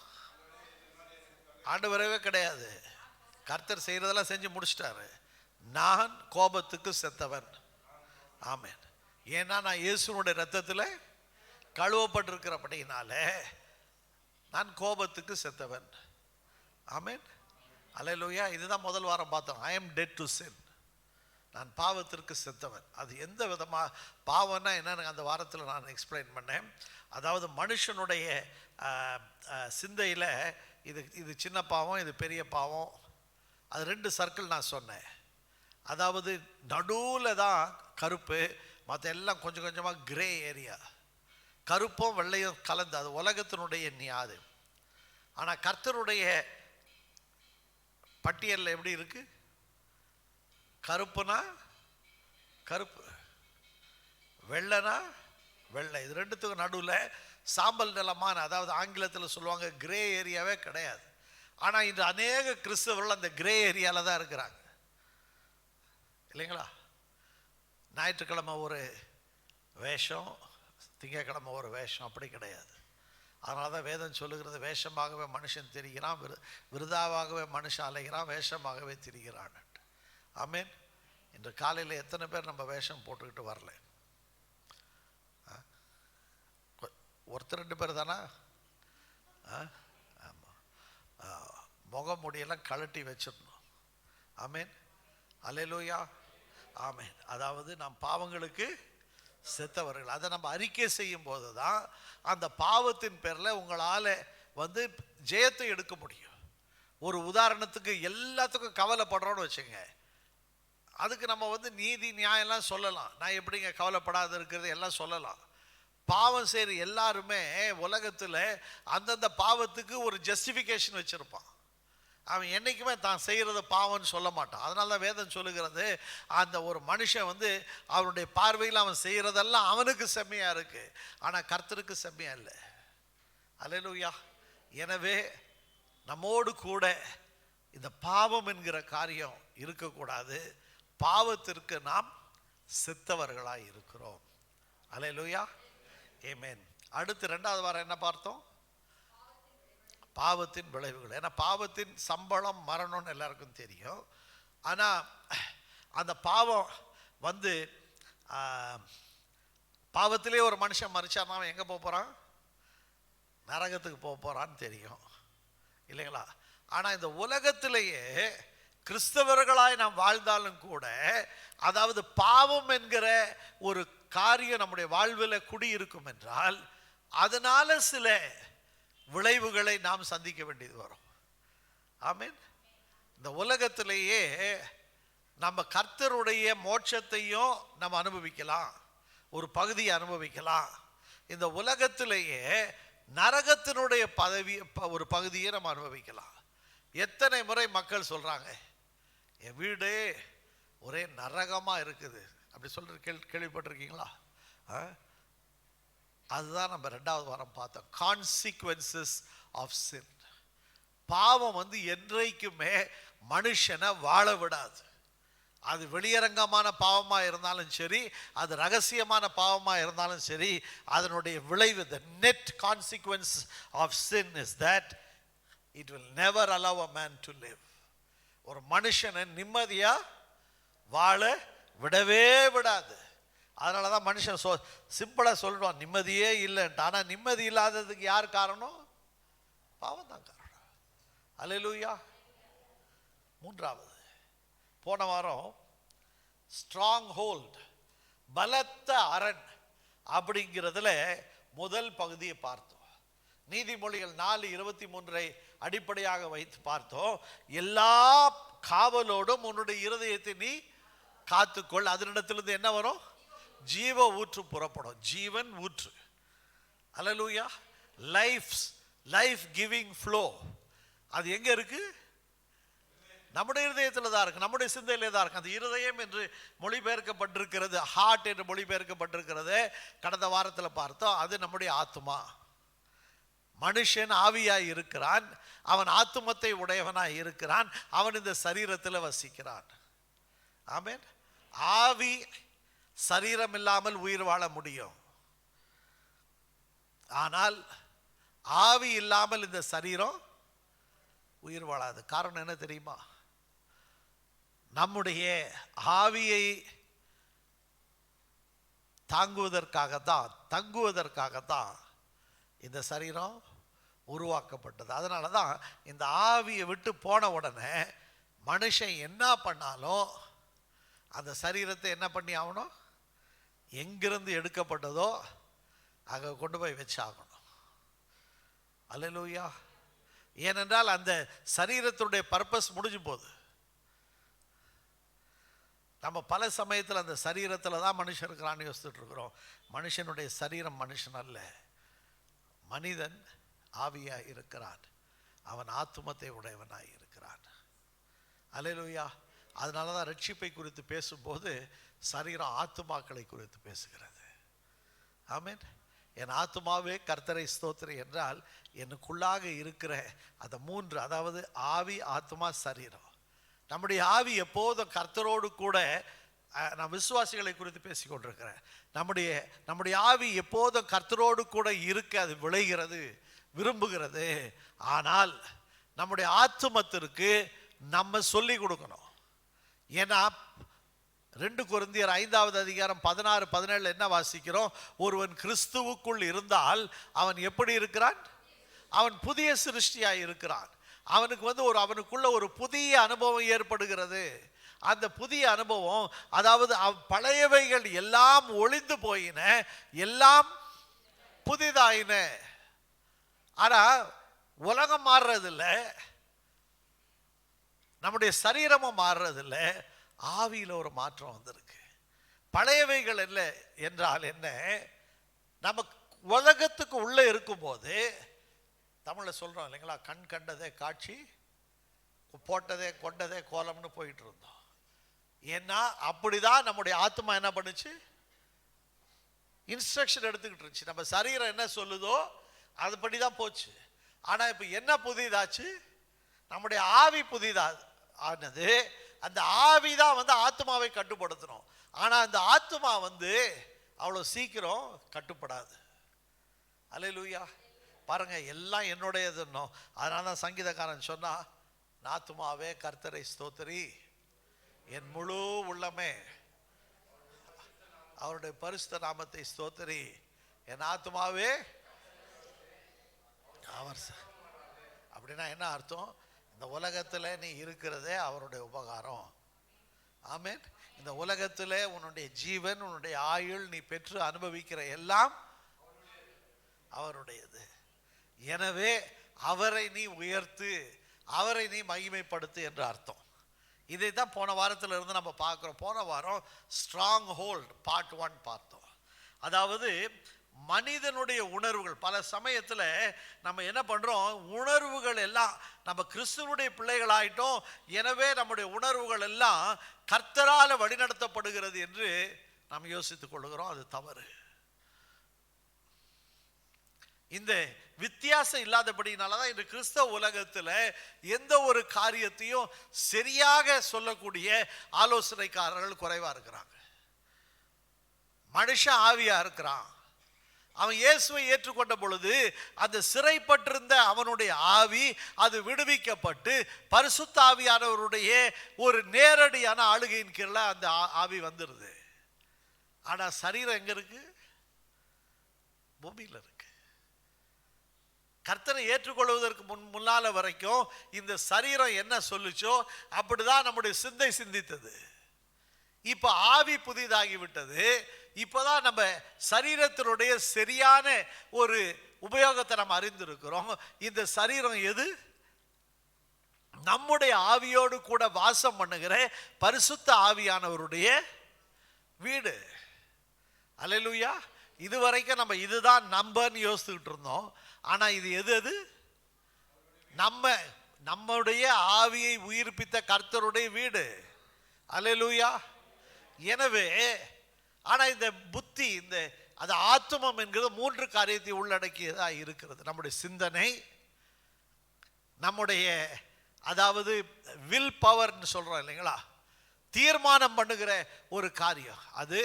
ஆண்டவரவே கிடையாது, கர்த்தர் செய்கிறதெல்லாம் செஞ்சு முடிச்சிட்டாரு. நான் கோபத்துக்கு செத்தவன். ஆமென். ஏன்னா நான் இயேசுனுடைய ரத்தத்தில் கழுவப்பட்டிருக்கிறபடினால நான் கோபத்துக்கு செத்தவன். ஆமென். அல்லேலூயா. இதுதான் முதல் வாரம் பார்த்தோம். ஐ எம் டெட் டு சின். நான் பாவத்திற்கு செத்தவன். அது எந்த விதமாக பாவம்னா என்னன்னு அந்த வாரத்தில் நான் எக்ஸ்பிளைன் பண்ணேன். அதாவது மனுஷனுடைய சிந்தையில் இது சின்ன பாவம், இது பெரிய பாவம், அது 2 சர்க்கிள் நான் சொன்னேன். அதாவது நடுவில் தான் கருப்பு, மற்ற எல்லாம் கொஞ்சம் கொஞ்சமாக கிரே ஏரியா, கருப்பும் வெள்ளையும் கலந்து, அது உலகத்தினுடைய நியாது. ஆனால் கர்த்தருடைய பட்டியலில் எப்படி இருக்கு? கருப்புனா கருப்பு, வெள்ளைனா வெள்ளை. இது 2த்துக்கும் நடுவில் சாம்பல் நிலமான, அதாவது ஆங்கிலத்தில் சொல்லுவாங்க கிரே ஏரியாவே கிடையாது. ஆனால் இன்று அநேக கிறிஸ்தவர்கள் அந்த கிரே ஏரியாவில் தான் இருக்கிறாங்க இல்லைங்களா? ஞாயிற்றுக்கிழமை ஒரு வேஷம், திங்கக்கிழமை ஒரு வேஷம், அப்படி கிடையாது. அதனால தான் வேதம் சொல்லுகிறது, வேஷமாகவே மனுஷன் திரிகிறான், விருதாவாகவே மனுஷன் அலைகிறான், வேஷமாகவே திரிகிறான். ஆமேன். இன்று காலையில் எத்தனை பேர் நம்ம வேஷம் போட்டுக்கிட்டு வரல? ஒருத்தர் 2 பேர் தானா? ஆமாம். முகம் முடியெல்லாம் கழட்டி வச்சிடணும். ஆமேன். அல்லேலூயா. ஆமேன். அதாவது நாம் பாவங்களுக்கு செத்தவர்கள். அதை நம்ம அறிக்கை செய்யும் போது தான் அந்த பாவத்தின் பேரில் உங்களால் வந்து ஜெயத்தை எடுக்க முடியும். ஒரு உதாரணத்துக்கு எல்லாத்துக்கும் கவலைப்படுறோன்னு வச்சுங்க, அதுக்கு நம்ம வந்து நீதி நியாயம்லாம் சொல்லலாம். நான் எப்படிங்க கவலைப்படாத இருக்கிறது எல்லாம் சொல்லலாம். பாவம் செய்கிற எல்லாருமே உலகத்தில் அந்தந்த பாவத்துக்கு ஒரு ஜஸ்டிஃபிகேஷன் வச்சுருப்பான். அவன் என்றைக்குமே தான் செய்கிறது பாவம்னு சொல்ல மாட்டான். அதனால தான் வேதம் சொல்லுகிறது, அந்த ஒரு மனுஷன் வந்து அவனுடைய பார்வையில் அவன் செய்கிறதெல்லாம் அவனுக்கு செம்மையாக இருக்குது, ஆனால் கர்த்தருக்கு செம்மையாக இல்லை. அல்லேலூயா. எனவே நம்மோடு கூட இந்த பாவம் என்கிற காரியம் இருக்கக்கூடாது. பாவத்திற்கு நாம் செத்தவர்களாக இருக்கிறோம். அல்லேலூயா. ஆமென். அடுத்து 2வது வாரம் என்ன பார்த்தோம்? பாவத்தின் விளைவுகள். ஏன்னா பாவத்தின் சம்பளம் மரணம்னு எல்லாருக்கும் தெரியும். ஆனால் அந்த பாவம் வந்து பாவத்திலே ஒரு மனுஷன் மறிச்சானா அவன் எங்கே போக போகிறான்? நரகத்துக்கு போக போகிறான்னு தெரியும் இல்லைங்களா? ஆனால் இந்த உலகத்திலேயே கிறிஸ்தவர்களாய் நாம் வாழ்ந்தாலும் கூட, அதாவது பாவம் என்கிற ஒரு காரியம் நம்முடைய வாழ்வில் குடியிருக்கும் என்றால் அதனால சில விளைவுகளை நாம் சந்திக்க வேண்டியது வரும். ஆமீன். இந்த உலகத்திலேயே நம்ம கர்த்தருடைய மோட்சத்தையும் நம்ம அனுபவிக்கலாம், ஒரு பகுதியை அனுபவிக்கலாம். இந்த உலகத்திலேயே நரகத்தினுடைய ஒரு பகுதியை நம்ம அனுபவிக்கலாம். எத்தனை முறை மக்கள் சொல்றாங்க, என் வீடு ஒரே நரகமாக இருக்குது, அப்படி சொல்ற கேள்விப்பட்டிருக்கீங்களா? அதுதான் நம்ம 2வது வாரம் பார்த்தோம், கான்சிக்வன்சஸ் ஆஃப் சின். பாவம் வந்து என்றைக்குமே மனுஷனை வாழ விடாது. அது வெளியரங்கமான பாவமாக இருந்தாலும் சரி, அது ரகசியமான பாவமாக இருந்தாலும் சரி, அதனுடைய விளைவு, the net consequence of sin is that it will never allow a man to live. ஒரு மனுஷனை நிம்மதியாக வாழ விடவே விடாது. அதனால தான் மனுஷன் சிம்பிளாக சொல்லுவான், நிம்மதியே இல்லைன்ட்டு. ஆனால் நிம்மதி இல்லாததுக்கு யார் காரணம்? பாவம் தான் காரணம். அல்லேலூயா. மூன்றாவது, போன வாரம் ஸ்ட்ராங் ஹோல்ட், பலத்த அரண் அப்படிங்கிறதுல முதல் பகுதியை பார்த்தோம். நீதிமொழிகள் 4:23 அடிப்படையாக வைத்து பார்த்தோம். எல்லா காவலோடும் உன்னுடைய இருதயத்தை நீ காத்துக்கொள், அதனிடத்திலிருந்து என்ன வரும்? ஜீவ ஊற்று புறப்படும். ஜீவன் ஊற்று. அல்லேலூயா. லைஃப் கிவிங் ஃப்ளோ அது எங்க இருக்கு? நம்முடைய இருதயத்தில் தான் இருக்கு, நம்முடைய சிந்தையிலே தான் இருக்கு. அந்த இருதயம் என்று மொழிபெயர்க்கப்பட்டிருக்கிறது, ஹார்ட் என்று மொழிபெயர்க்கப்பட்டிருக்கிறது. கடந்த வாரத்தில் பார்த்தோம், அது நம்முடைய ஆத்துமா. மனுஷன் ஆவியாய் இருக்கிறான், அவன் ஆத்துமத்தை உடையவனாய் இருக்கிறான், அவன் இந்த சரீரத்தில் வசிக்கிறான். ஆமென். ஆவி சரீரம் இல்லாமல் உயிர் வாழ முடியும், ஆனால் ஆவி இல்லாமல் இந்த சரீரம் உயிர் வாழாது. காரணம் என்ன தெரியுமா? நம்முடைய ஆவியை தங்குவதற்காகத்தான் இந்த சரீரம் உருவாக்கப்பட்டது. அதனால தான் இந்த ஆவியை விட்டு போன உடனே மனுஷன் என்ன பண்ணாலும் அந்த சரீரத்தை என்ன பண்ணி ஆகணும்? எங்கிருந்து எடுக்கப்பட்டதோ அங்கே கொண்டு போய் வச்சாகணும். அல்லேலூயா. ஏனென்றால் அந்த சரீரத்துடைய பர்பஸ் முடிஞ்சு போகுது. நம்ம பல சமயத்தில் அந்த சரீரத்தில் தான் மனுஷன் இருக்கிறான்னு யோசிச்சுட்டு இருக்கிறோம். மனுஷனுடைய சரீரம் மனுஷன் அல்ல, மனிதன் ஆவியாய் இருக்கிறான், அவன் ஆத்துமத்தை உடையவனாய் இருக்கிறான். அல்லேலூயா. அதனால தான் ரட்சிப்பை குறித்து பேசும்போது சரீரம் ஆத்துமாக்களை குறித்து பேசுகிறது. ஆமென். என் ஆத்துமாவே கர்த்தரை ஸ்தோத்திரி என்றால் எனக்குள்ளாக இருக்கிற அந்த மூன்று, அதாவது ஆவி, ஆத்துமா, சரீரம். நம்முடைய ஆவி எப்போதும் கர்த்தரோடு கூட, நான் விசுவாசிகளை குறித்து பேசிக்கொண்டிருக்கிறேன், நம்முடைய ஆவி எப்போதும் கர்த்தரோடு கூட இருக்க அது விளைகிறது, விரும்புகிறது. ஆனால் நம்முடைய ஆத்துமத்திற்கு நம்ம சொல்லி கொடுக்கணும். ஏன்னா 2 கொரிந்தியர் 5:16-17 என்ன வாசிக்கிறோம்? ஒருவன் கிறிஸ்துவுக்குள் இருந்தால் அவன் எப்படி இருக்கிறான்? அவன் புதிய சிருஷ்டியாய் இருக்கிறான். அவனுக்கு அவனுக்குள்ள ஒரு புதிய அனுபவம் ஏற்படுகிறது. அந்த புதிய அனுபவம், அதாவது பழையவைகள் எல்லாம் ஒளிந்து போயின, எல்லாம் புதிதாயின. ஆனா உலகம் மாறுறதில்லை, நம்முடைய சரீரமும் மாறுறதில்லை, ஆவியில் ஒரு மாற்றம் வந்திருக்கு. பழையவைகள் இல்லை என்றால் என்ன? நமக்கு உலகத்துக்கு உள்ளே இருக்கும்போது, தமிழில் சொல்கிறோம் இல்லைங்களா, கண் கண்டதே காட்சி, போட்டதே கொண்டதே கோலம்னு போயிட்டு இருந்தோம். ஏன்னா அப்படிதான் நம்முடைய ஆத்மா என்ன பண்ணுச்சு? இன்ஸ்ட்ரக்ஷன் எடுத்துக்கிட்டு இருந்துச்சு. நம்ம சரீரம் என்ன சொல்லுதோ அதுபடி தான் போச்சு. ஆனால் இப்போ என்ன புதிதாச்சு? நம்முடைய ஆவி புதிதானது. அந்த ஆவி தான் ஆத்மாவை கட்டுப்படுத்தணும். ஆனால் அந்த ஆத்மா அவ்வளோ சீக்கிரம் கட்டுப்படாது. அல்லேலூயா. பாருங்க, எல்லாம் என்னுடையதுன்னோ. அதனால தான் சங்கீதக்காரன் சொன்னா, ஆத்துமாவே கர்த்தரை ஸ்தோத்திரி, என் முழு உள்ளமே அவருடைய பரிசுத்த நாமத்தை ஸ்தோத்திரி, என் ஆத்துமாவே அவர். அப்படின்னா என்ன அர்த்தம்? இந்த உலகத்தில் நீ இருக்கிறதே அவருடைய உபகாரம். ஆமென். இந்த உலகத்தில் உன்னுடைய ஜீவன், உன்னுடைய ஆயுள், நீ பெற்று அனுபவிக்கிற எல்லாம் அவருடையது. எனவே அவரை நீ உயர்த்து, அவரை நீ மகிமைப்படுத்து என்று அர்த்தம். இதை தான் போன வாரத்தில் இருந்து நம்ம பார்க்குறோம். போன வாரம் ஸ்ட்ராங் ஹோல்ட் பார்ட் 1 பார்த்தோம். அதாவது மனிதனுடைய உணர்வுகள். பல சமயத்தில் நம்ம என்ன பண்ணுறோம்? உணர்வுகள் எல்லாம், நம்ம கிறிஸ்துவனுடைய பிள்ளைகள் ஆயிட்டோம், எனவே நம்முடைய உணர்வுகள் எல்லாம் கர்த்தரால் வழிநடத்தப்படுகிறது என்று நாம் யோசித்துக் கொள்கிறோம். அது தவறு. இந்த வித்தியாசம் இல்லாதபடினால தான் இந்த கிறிஸ்தவ உலகத்தில் எந்த ஒரு காரியத்தையும் சரியாக சொல்லக்கூடிய ஆலோசனைக்காரர்கள் குறைவாக இருக்கிறாங்க. மனுஷன் ஆவியா இருக்கிறான். அவன் இயேசுவை ஏற்றுக்கொண்ட பொழுது அந்த சிறைப்பட்டிருந்த அவனுடைய ஆவி அது விடுவிக்கப்பட்டு பரிசுத்த ஆவியானவருடைய ஒரு நேரடியான ஆளுகையின் கீழே அந்த ஆவி வந்துடுது. ஆனால் சரீரம் எங்க இருக்கு? பூமியில் இருக்கு. கர்த்தரை ஏற்றுக்கொள்வதற்கு முன்னால வரைக்கும் இந்த சரீரம் என்ன சொல்லுச்சோ அப்படிதான் நம்முடைய சிந்தை சிந்தித்தது. இப்ப ஆவி புதிதாகி விட்டது. இப்பதான் நம்ம சரீரத்தினுடைய சரியான ஒரு உபயோகத்தை நம்ம அறிந்திருக்கிறோம். இந்த சரீரம் எது? நம்முடைய ஆவியோடு கூட வாசம் பண்ணுகிற பரிசுத்த ஆவியானவருடைய வீடு. அல்லேலூயா. இதுவரைக்கும் நம்ம இதுதான் நம்பன்னு யோசிச்சுக்கிட்டு இருந்தோம். ஆனா இது எது? நம்முடைய ஆவியை உயிர்ப்பித்த கர்த்தருடைய வீடு. அல்லேலூயா. எனவே ஆனா இந்த புத்தி, இந்த அது ஆத்துமம் என்கிறது 3 காரியத்தை உள்ளடக்கியதா இருக்கிறது. நம்முடைய சிந்தனை, நம்முடைய அதாவது வில் பவர்னு சொல்றோம் இல்லைங்களா, தீர்மானம் பண்ணுகிற ஒரு காரியம் அது.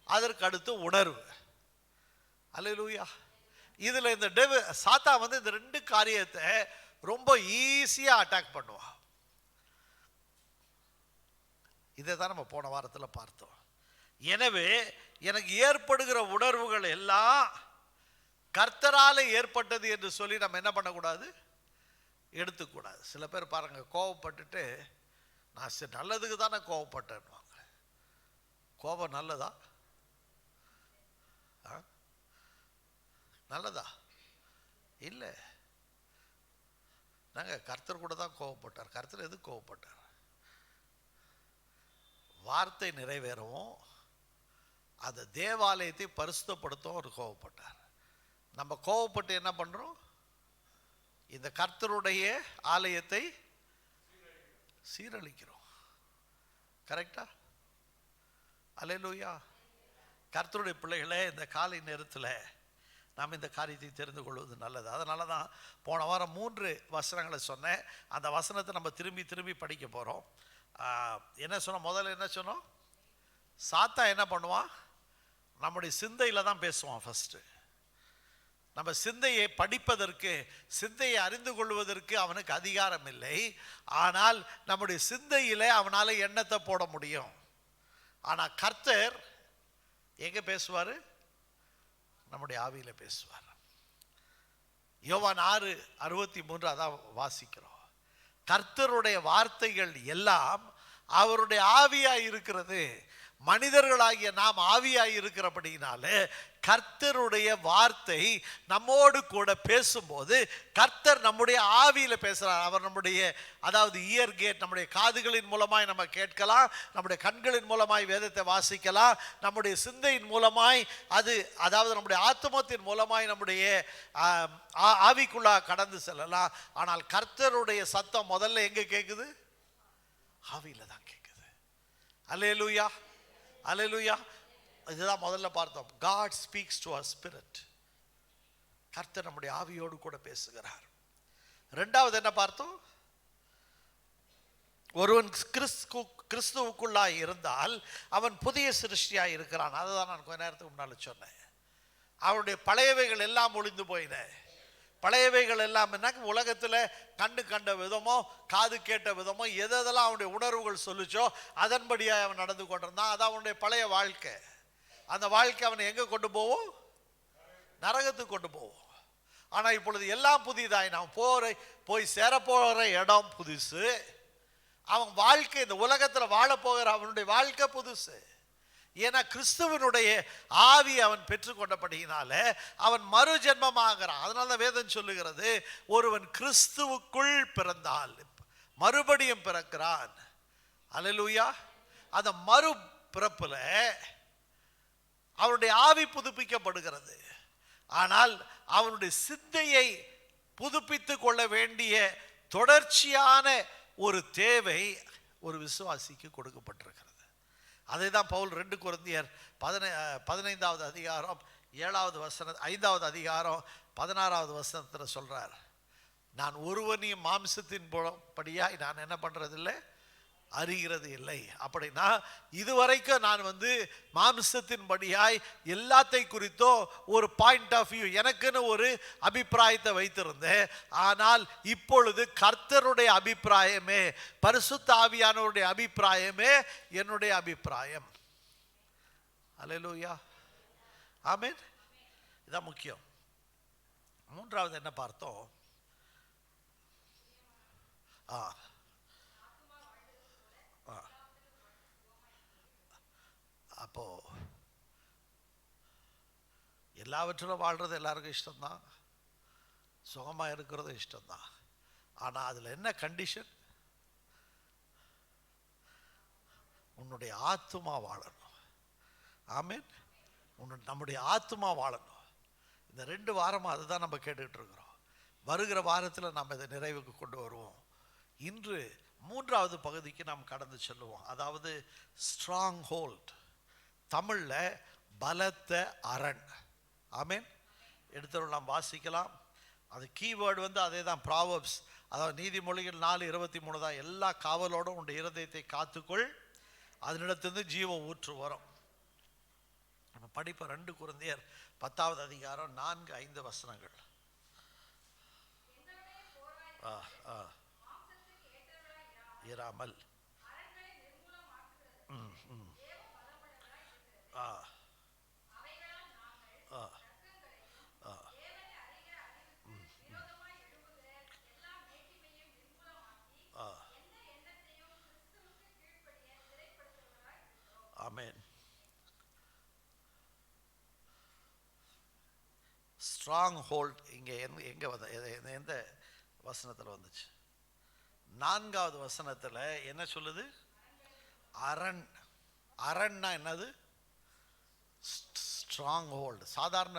அதற்கு அடுத்து உணர்வு. அல்லேலூயா. இதுல இந்த சாத்தா வந்து இந்த 2 காரியத்தை ரொம்ப ஈஸியா அட்டாக் பண்ணுவான். இதை தான் நம்ம போன வாரத்தில் பார்த்தோம். எனவே எனக்கு ஏற்படுகிற உணர்வுகள் எல்லாம் கர்த்தரால ஏற்பட்டது என்று சொல்லி நம்ம என்ன பண்ணக்கூடாது? எடுத்துக்கூடாது. சில பேர் பாருங்க, கோபப்பட்டுட்டு நான் நல்லதுக்கு தானே கோபப்பட்டேன்னுவாங்க. கோபம் நல்லதா? நல்லதா? இல்லை. நாங்கள் கர்த்தர் கூட தான் கோபப்பட்டார். கர்த்தர் எதுக்கு கோபப்பட்டார்? வார்த்தை நிறைவேறவும் அந்த தேவாலயத்தை பரிசுத்தப்படுத்தவும் அவர் கோபப்பட்டார். நம்ம கோபப்பட்டு என்ன பண்றோம்? இந்த கர்த்தருடைய ஆலயத்தை சீரழிக்கிறோம். கரெக்டா? அல்லேலூயா. கர்த்தருடைய பிள்ளைகளே, இந்த காலை நேரத்தில் நாம் இந்த காரியத்தை தெரிந்து கொள்வது நல்லது. அதனால தான் போன வாரம் 3 வசனங்களை சொன்னேன். அந்த வசனத்தை நம்ம திரும்பி திரும்பி படிக்க போகிறோம். என்ன சொன்னோம்? முதல்ல என்ன சொன்னோம்? சாத்தா என்ன பண்ணுவான்? நம்முடைய சிந்தையில் தான் பேசுவான். ஃபஸ்ட்டு நம்ம சிந்தையை படிப்பதற்கு, சிந்தையை அறிந்து கொள்வதற்கு அவனுக்கு அதிகாரம் இல்லை. ஆனால் நம்முடைய சிந்தையில் அவனால் எண்ணத்தை போட முடியும். ஆனால் கர்த்தர் எங்கே பேசுவார்? நம்முடைய ஆவியில் பேசுவார். யோவான் 6:63 அதான் வாசிக்கிறோம். கர்த்தருடைய வார்த்தைகள் எல்லாம் அவருடைய ஆவியாய் இருக்கிறது. மனிதர்களாகிய நாம் ஆவியாய் இருக்கிறபடினாலே கர்த்தருடைய வார்த்தை நம்மோடு கூட பேசும்போது கர்த்தர் நம்முடைய ஆவியில பேசுறார். அவர் நம்முடைய அதாவது இயர் கேட், நம்முடைய காதுகளின் மூலமாய் நம்ம கேட்கலாம், நம்முடைய கண்களின் மூலமாய் வேதத்தை வாசிக்கலாம், நம்முடைய சிந்தையின் மூலமாய் அது அதாவது நம்முடைய ஆத்துமத்தின் மூலமாய் நம்முடைய ஆவிக்குள்ளா கடந்து செல்லலாம். ஆனால் கர்த்தருடைய சத்தம் முதல்ல எங்க கேட்குது? ஆவியில தான் கேட்குது. அல்லேலூயா, அல்லேலூயா. இதுதான் முதல்ல பார்த்தோம். God speaks to our spirit. கர்த்தர் நம்முடைய ஆவியோடு கூட பேசுகிறார். இரண்டாவது என்ன பார்த்தோம்? ஒருவன் கிறிஸ்துவுக்குள்ளாய் இருந்தால் அவன் புதிய சிருஷ்டியாய் இருக்கிறான். அதுதான் நான் கொஞ்ச நேரத்துக்கு முன்னால சொன்னேன். அவனுடைய பழையவைகள் எல்லாம் ஒழிந்து போயின. பழையவைகள் எல்லாம் என்ன? உலகத்தில் கண்ணு கண்ட விதமோ காது கேட்ட விதமோ எதெல்லாம் அவனுடைய உணர்வுகள் சொல்லிச்சோ அதன்படியாக அவன் நடந்து கொண்டிருந்தான். அது அவனுடைய பழைய வாழ்க்கை. அந்த வாழ்க்கை அவனை எங்கே கொண்டு போவோம்? நரகத்துக்கு கொண்டு போவோம். ஆனால் இப்பொழுது எல்லாம் புதிதாய் நாம் போய் சேரப்போகிற இடம் புதுசு. அவன் வாழ்க்கை, இந்த உலகத்தில் வாழப்போகிற அவனுடைய வாழ்க்கை புதுசு. ஏன்னா கிறிஸ்துவனுடைய ஆவி அவன் பெற்றுக்கொண்டபடியினால அவன் மறு ஜென்மமாகிறான். அதனால தான் வேதம் சொல்லுகிறது, ஒருவன் கிறிஸ்துவுக்குள் பிறந்தால் மறுபடியும் பிறக்கிறான். அல்லேலூயா. அந்த மறு பிறப்புல அவனுடைய ஆவி புதுப்பிக்கப்படுகிறது. ஆனால் அவனுடைய சிந்தையை புதுப்பித்து கொள்ள வேண்டிய தொடர்ச்சியான ஒரு தேவை ஒரு விசுவாசிக்கு கொடுக்கப்பட்டிருக்கிறது. அதை தான் பவுல் 2 கொரிந்தியர் 15வது அதிகாரம் 7வது வசனம் 5வது அதிகாரம் 16வது வசனத்தில் சொல்றார். நான் ஒருவனையும் மாம்சத்தின் படியாய் நான் என்ன பண்றதில்லை, அறிகிறது இல்லை. அப்படின்னா இதுவரைக்கும் நான் மாம்சத்தின் படியாய் எல்லாத்தை குறித்தோ ஒரு பாயிண்ட் ஆஃப் வியூ, எனக்குன்னு ஒரு அபிப்பிராயத்தை வைத்திருந்தேன். ஆனால் இப்பொழுது கர்த்தருடைய அபிப்பிராயமே, பரிசுத்த ஆவியானவருடைய அபிப்பிராயமே என்னுடைய அபிப்பிராயம். அல்லேலூயா, ஆமென். இதான் முக்கியம். மூன்றாவது என்ன பார்த்தோம்? ஆ ஆ அப்போ எல்லாவற்றிலும் வாழ்றது எல்லாருக்கும் இஷ்டம்தான், சுகமாக இருக்கிறது இஷ்டம்தான். ஆனால் அதில் என்ன கண்டிஷன்? உன்னுடைய ஆத்துமா வாழணும். ஆமீன். நம்முடைய ஆத்துமா வாழணும். இந்த 2 வாரமாக அதுதான் நம்ம கேட்டுக்கிட்டு இருக்கிறோம். வருகிற வாரத்தில் நம்ம இதை நிறைவுக்கு கொண்டு வருவோம். இன்று 3வது பகுதிக்கு நாம் கடந்து செல்லுவோம். அதாவது ஸ்ட்ராங் ஹோல்ட், தமிழில் பலத்த அரண். ஆமீன். எடுத்து நாம் வாசிக்கலாம். அது கீவேர்டு அதே தான், ப்ராவர்ப்ஸ், அதாவது நீதிமொழிகள் 4:23 தான். எல்லா காவலோடும் உன்னுடைய இருதயத்தை காத்துக்கொள், அதனிடத்திலிருந்து ஜீவ ஊற்று வரும். நம்ம படிப்ப 2 கொரிந்தியர் 10வது அதிகாரம் 4-5 வசனங்கள். இராமல் ஆமென். ஸ்ட்ராங் ஹோல்ட் இங்கே எங்கே எந்த வசனத்தில் வந்துச்சு? 4வது வசனத்தில் என்ன சொல்லுது? அரண். அரண்னா என்னது? Strong hold. சாதாரண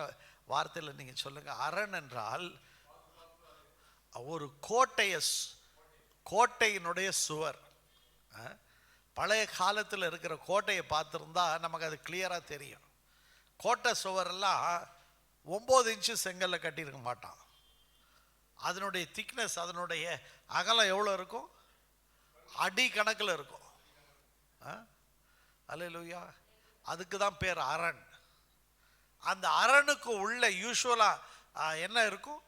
வார்த்தையில் நீங்கள் சொல்லுங்கள். அரண் என்றால் ஒரு கோட்டையினுடைய சுவர். பழைய காலத்தில் இருக்கிற கோட்டையை பார்த்துருந்தா நமக்கு அது கிளியராக தெரியும். கோட்டை சுவரெல்லாம் 9 இன்ச்சு செங்கல்ல கட்டியிருக்க மாட்டான். அதனுடைய திக்னஸ், அதனுடைய அகலம் எவ்வளோ இருக்கும்? அடி கணக்கில் இருக்கும். அல்லேலூயா. அதுக்கு தான் பேர் அரண். அந்த அரணுக்கு உள்ள யூசுவலாக என்ன இருக்கும்?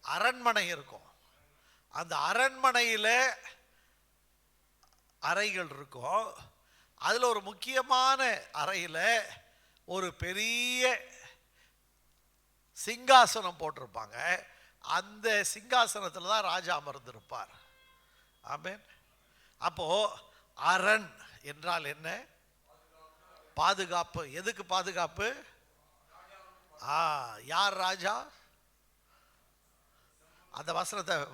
அரண்மனை இருக்கும். அந்த அரண்மனையில் அறைகள் இருக்கும். அதில் ஒரு முக்கியமான அறையில் ஒரு பெரிய சிங்காசனம் போட்டிருப்பாங்க. அந்த சிங்காசனத்தில் தான் ராஜா அமர்ந்திருப்பார். ஆமென். அப்போ அரண் என்றால் என்ன? பாதுகாப்பு. எதுக்கு பாதுகாப்பு? யார் ராஜா? அந்த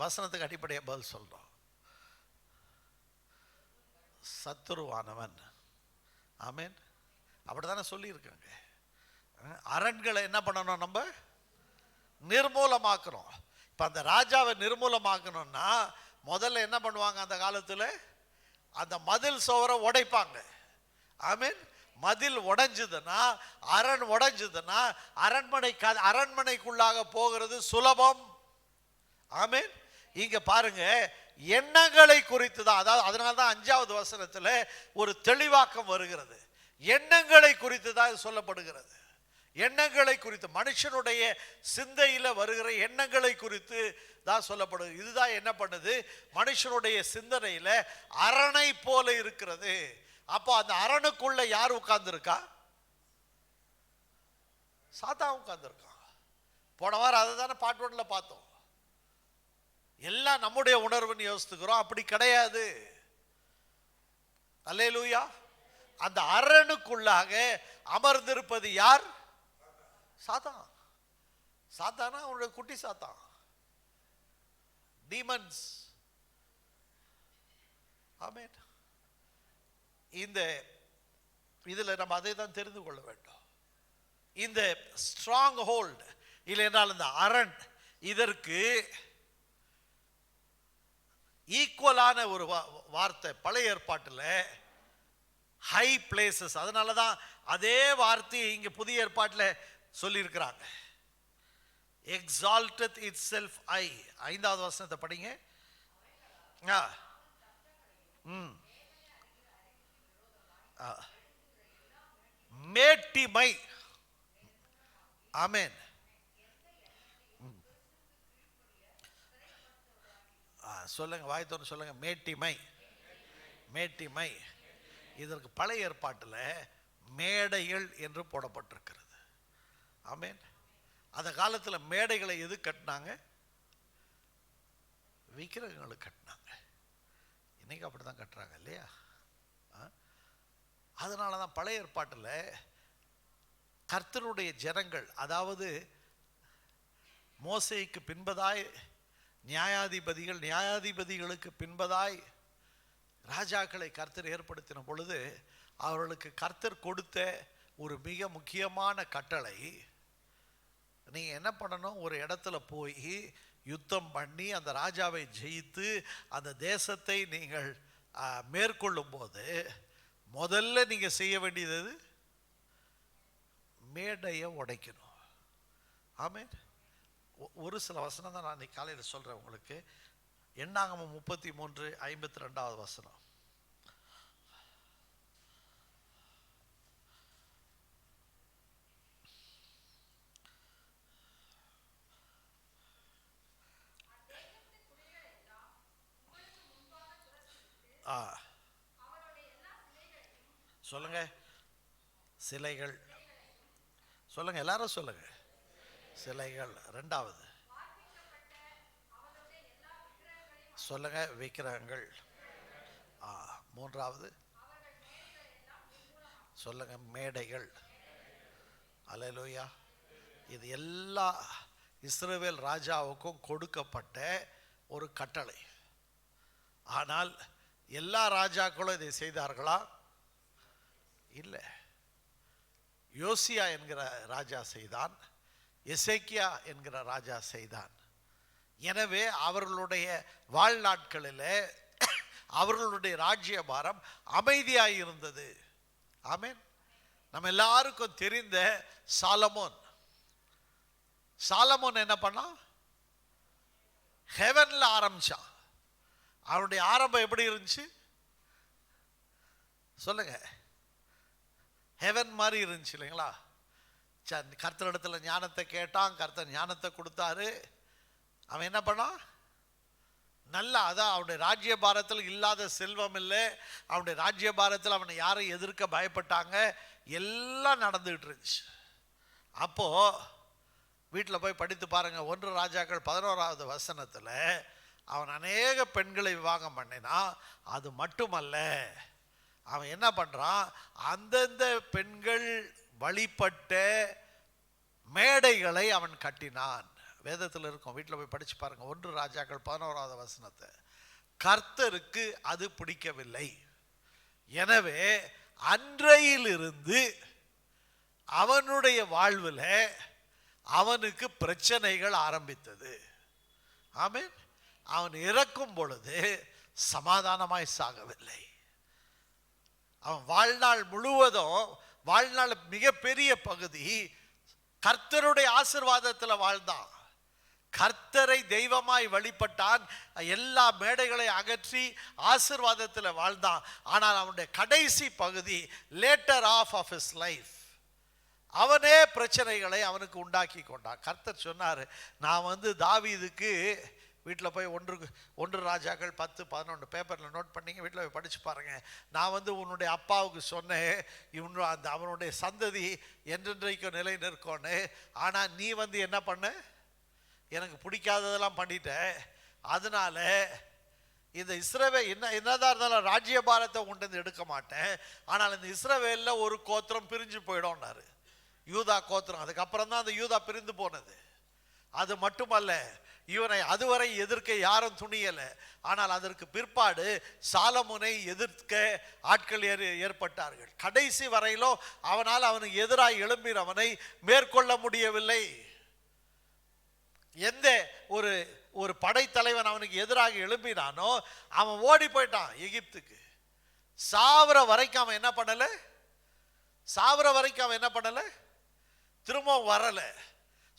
வசனத்துக்கு அடிப்படையாக பதில் சொல்றோம். சத்துருவானவன். ஆமென். அப்படித்தானே சொல்லியிருக்காங்க. அரண்களை என்ன பண்ணணும்? நம்ம நிர்மூலமாக்குறோம். இப்போ அந்த ராஜாவை நிர்மூலமாக்கணும்னா முதல்ல என்ன பண்ணுவாங்க? அந்த காலத்தில் அந்த மதில் சுவரை உடைப்பாங்க. ஆமென். மதில் உடைஞ்சதுன்னா, அரண் உடைஞ்சதுன்னா அரண்மனைக்குள்ளாக போகிறது சுலபம். ஆமென். இங்க பாருங்க, எண்ணங்களை குறித்து தான். அதாவது அதனால தான் 5வது வசனத்தில் ஒரு தெளிவாக்கம் வருகிறது. எண்ணங்களை குறித்து தான் சொல்லப்படுகிறது. எண்ணங்களை குறித்து, மனுஷனுடைய சிந்தையில் வருகிற எண்ணங்களை குறித்து தான் சொல்லப்படுது. இதுதான் என்ன பண்ணுது? மனுஷனுடைய சிந்தனையில் அரணை போல இருக்கிறது. அப்போ அந்த அரணுக்குள்ள யார் உட்கார்ந்துருக்கா? சாத்தான் உட்கார்ந்துருக்கான். போன வாரம் அதை தானே பார்ட் 1ல பார்த்தோம். எல்லாம் நம்முடைய உணர்வுன்னு யோசித்துக்கிறோம். அப்படி கிடையாது. அல்லேலூயா. அந்த அரணுக்குள்ளாக அமர்ந்திருப்பது யார்? சாத்தான். சாத்தானா அவனுடைய குட்டி சாத்தான், டீமன்ஸ். ஆமென். இதில் நம்ம அதை தான் தெரிந்து கொள்ள வேண்டும். இந்த ஸ்ட்ராங் ஹோல்டு இல்லைன்றால் இந்த அரண், இதற்கு ஈக்குவலான ஒரு வார்த்தை பழைய ஏற்பாட்டில் ஹை பிளேசஸ். அதனால தான் அதே வார்த்தையை இங்கே புதிய ஏற்பாட்டில் சொல்லியிருக்கிறாங்க. எக்ஸால்டட் இட் செல்ஃப் ஐ. 5வது வசனத்தை படிங்க. மேட்டிமை. ஆமென். சொல்லுங்க, வாய் திறந்து சொல்லுங்க. மேட்டிமை. மேட்டிமை. இதற்கு பழைய ஏற்பாட்டில் மேடைகள் என்று போடப்பட்டிருக்கிறது. ஆமென். அந்த காலத்தில் மேடைகளை எது கட்டினாங்க? விக்கிரகங்களுக்கு கட்டினாங்க. இன்னைக்கு அப்படி தான் கட்டுறாங்க இல்லையா? அதனால தான் பழைய ஏற்பாட்டில் கர்த்தருடைய ஜனங்கள், அதாவது மோசேக்கு பின்பதாய் நியாயாதிபதிகள், நியாயாதிபதிகளுக்கு பின்பதாய் ராஜாக்களை கர்த்தர் ஏற்படுத்தின பொழுது அவர்களுக்கு கர்த்தர் கொடுத்த ஒரு மிக முக்கியமான கட்டளை, நீங்கள் என்ன பண்ணணும், ஒரு இடத்துல போய் யுத்தம் பண்ணி அந்த ராஜாவை ஜெயித்து அந்த தேசத்தை நீங்கள் மேற்கொள்ளும் போது முதல்ல நீங்கள் செய்ய வேண்டியது மேடையை உடைக்கணும். ஆமென். ஒரு சில வசனம் தான் நான் இன்னைக்கு காலையில் சொல்கிறேன் உங்களுக்கு. எண்ணாகமம் 33:52 வசனம். சொல்லுங்க. சிலைகள். சொல்லுங்க, எல்லாரும் சொல்லுங்க. சிலைகள். ரெண்டாவது சொல்லுங்க, விக்கிரகங்கள். மூன்றாவது சொல்லுங்க, மேடைகள். அல்லேலூயா. இது எல்லா இஸ்ரவேல் ராஜாவுக்கும் கொடுக்கப்பட்ட ஒரு கட்டளை. ஆனால் எல்லா ராஜாக்களும் இதை செய்தார்களா? இல்லை. யோசியா என்கிற ராஜா செய்தான், எசேக்கியா என்கிற ராஜா செய்தான். எனவே அவர்களுடைய வாழ்நாட்களில் அவர்களுடைய ராஜ்யபாரம் அமைதியாய் இருந்தது. ஆமென். நம்ம எல்லாருக்கும் தெரிந்த சாலமோன் என்ன பண்ணா? ஹெவன்ல ஆரம்பிச்சான். அவனுடைய ஆரம்பம் எப்படி இருந்துச்சு? சொல்லுங்க. ஹெவன் மாதிரி இருந்துச்சு இல்லைங்களா? கர்த்தர் இடத்துல ஞானத்தை கேட்டான், கர்த்தர் ஞானத்தை கொடுத்தாரு. அவன் என்ன பண்ணான்? நல்லா, அதான் அவனுடைய ராஜ்யபாரத்தில் இல்லாத செல்வம் இல்லை. அவனுடைய ராஜ்யபாரத்தில் அவனை யாரும் எதிர்க்க பயப்பட்டாங்க. எல்லாம் நடந்துகிட்டு இருந்துச்சு. அப்போ வீட்டில் போய் படித்து பாருங்க. 1 ராஜாக்கள் 11வது வசனத்தில் அவன் அநேக பெண்களை விவாகம் பண்ணினா. அது மட்டுமல்ல, அவன் என்ன பண்றான்? அந்தந்த பெண்கள் வழிபட்ட மேடைகளை அவன் கட்டினான். வேதத்தில் இருக்கும், வீட்டில் போய் படிச்சு பாருங்க. 1 ராஜாக்கள் 11வது வசனத்தை. கர்த்தருக்கு அது பிடிக்கவில்லை. எனவே அன்றையிலிருந்து அவனுடைய வாழ்வில் அவனுக்கு பிரச்சனைகள் ஆரம்பித்தது. ஆமென். அவன் இறக்கும் பொழுது சமாதானமாய் சாகவில்லை. அவன் வாழ்நாள் முழுவதும், வாழ்நாள் மிகப்பெரிய பகுதி கர்த்தருடைய ஆசீர்வாதத்தில் வாழ்ந்தான். கர்த்தரை தெய்வமாய் வழிபட்டான். எல்லா மேடைகளை அகற்றி ஆசீர்வாதத்தில் வாழ்ந்தான். ஆனால் அவனுடைய கடைசி பகுதி, லேட்டர் ஆஃப் ஹிஸ் லைஃப், அவனே பிரச்சனைகளை அவனுக்கு உண்டாக்கி கொண்டான். கர்த்தர் சொன்னார், நான் தாவீதுக்கு வீட்டில் போய் 1 ராஜாக்கள் 10-11 பேப்பரில் நோட் பண்ணிங்க, வீட்டில் போய் படித்து பாருங்கள். நான் உன்னுடைய அப்பாவுக்கு சொன்னேன், அந்த அவனுடைய சந்ததி என்றென்றைக்கும் நிலை நிற்கோன்னு. ஆனால் நீ என்ன பண்ண? எனக்கு பிடிக்காததெல்லாம் பண்ணிட்ட. அதனால இந்த இஸ்ரவேல் என்னதான் இருந்தாலும் ராஜ்யபாரத்தை கொண்டு எடுக்க மாட்டேன். ஆனால் இந்த இஸ்ரவேலில் ஒரு கோத்திரம் பிரிஞ்சு போயிடும்னாரு, யூதா கோத்திரம். அதுக்கப்புறம் தான் அந்த யூதா பிரிந்து போனது. அது மட்டுமல்ல, இவனை அதுவரை எதிர்க்க யாரும் துணியலை. ஆனால் அதற்கு பிற்பாடு சாலமோனை எதிர்க்க ஆட்கள் ஏற்பட்டார்கள். கடைசி வரையிலும் அவனால் அவனுக்கு எதிராக எழும்பினவனை மேற்கொள்ள முடியவில்லை. எந்த ஒரு படைத்தலைவன் அவனுக்கு எதிராக எழும்பினானோ அவன் ஓடி போயிட்டான் எகிப்துக்கு. சாவர வரைக்கும் அவன் என்ன பண்ணல? திரும்பவும் வரல.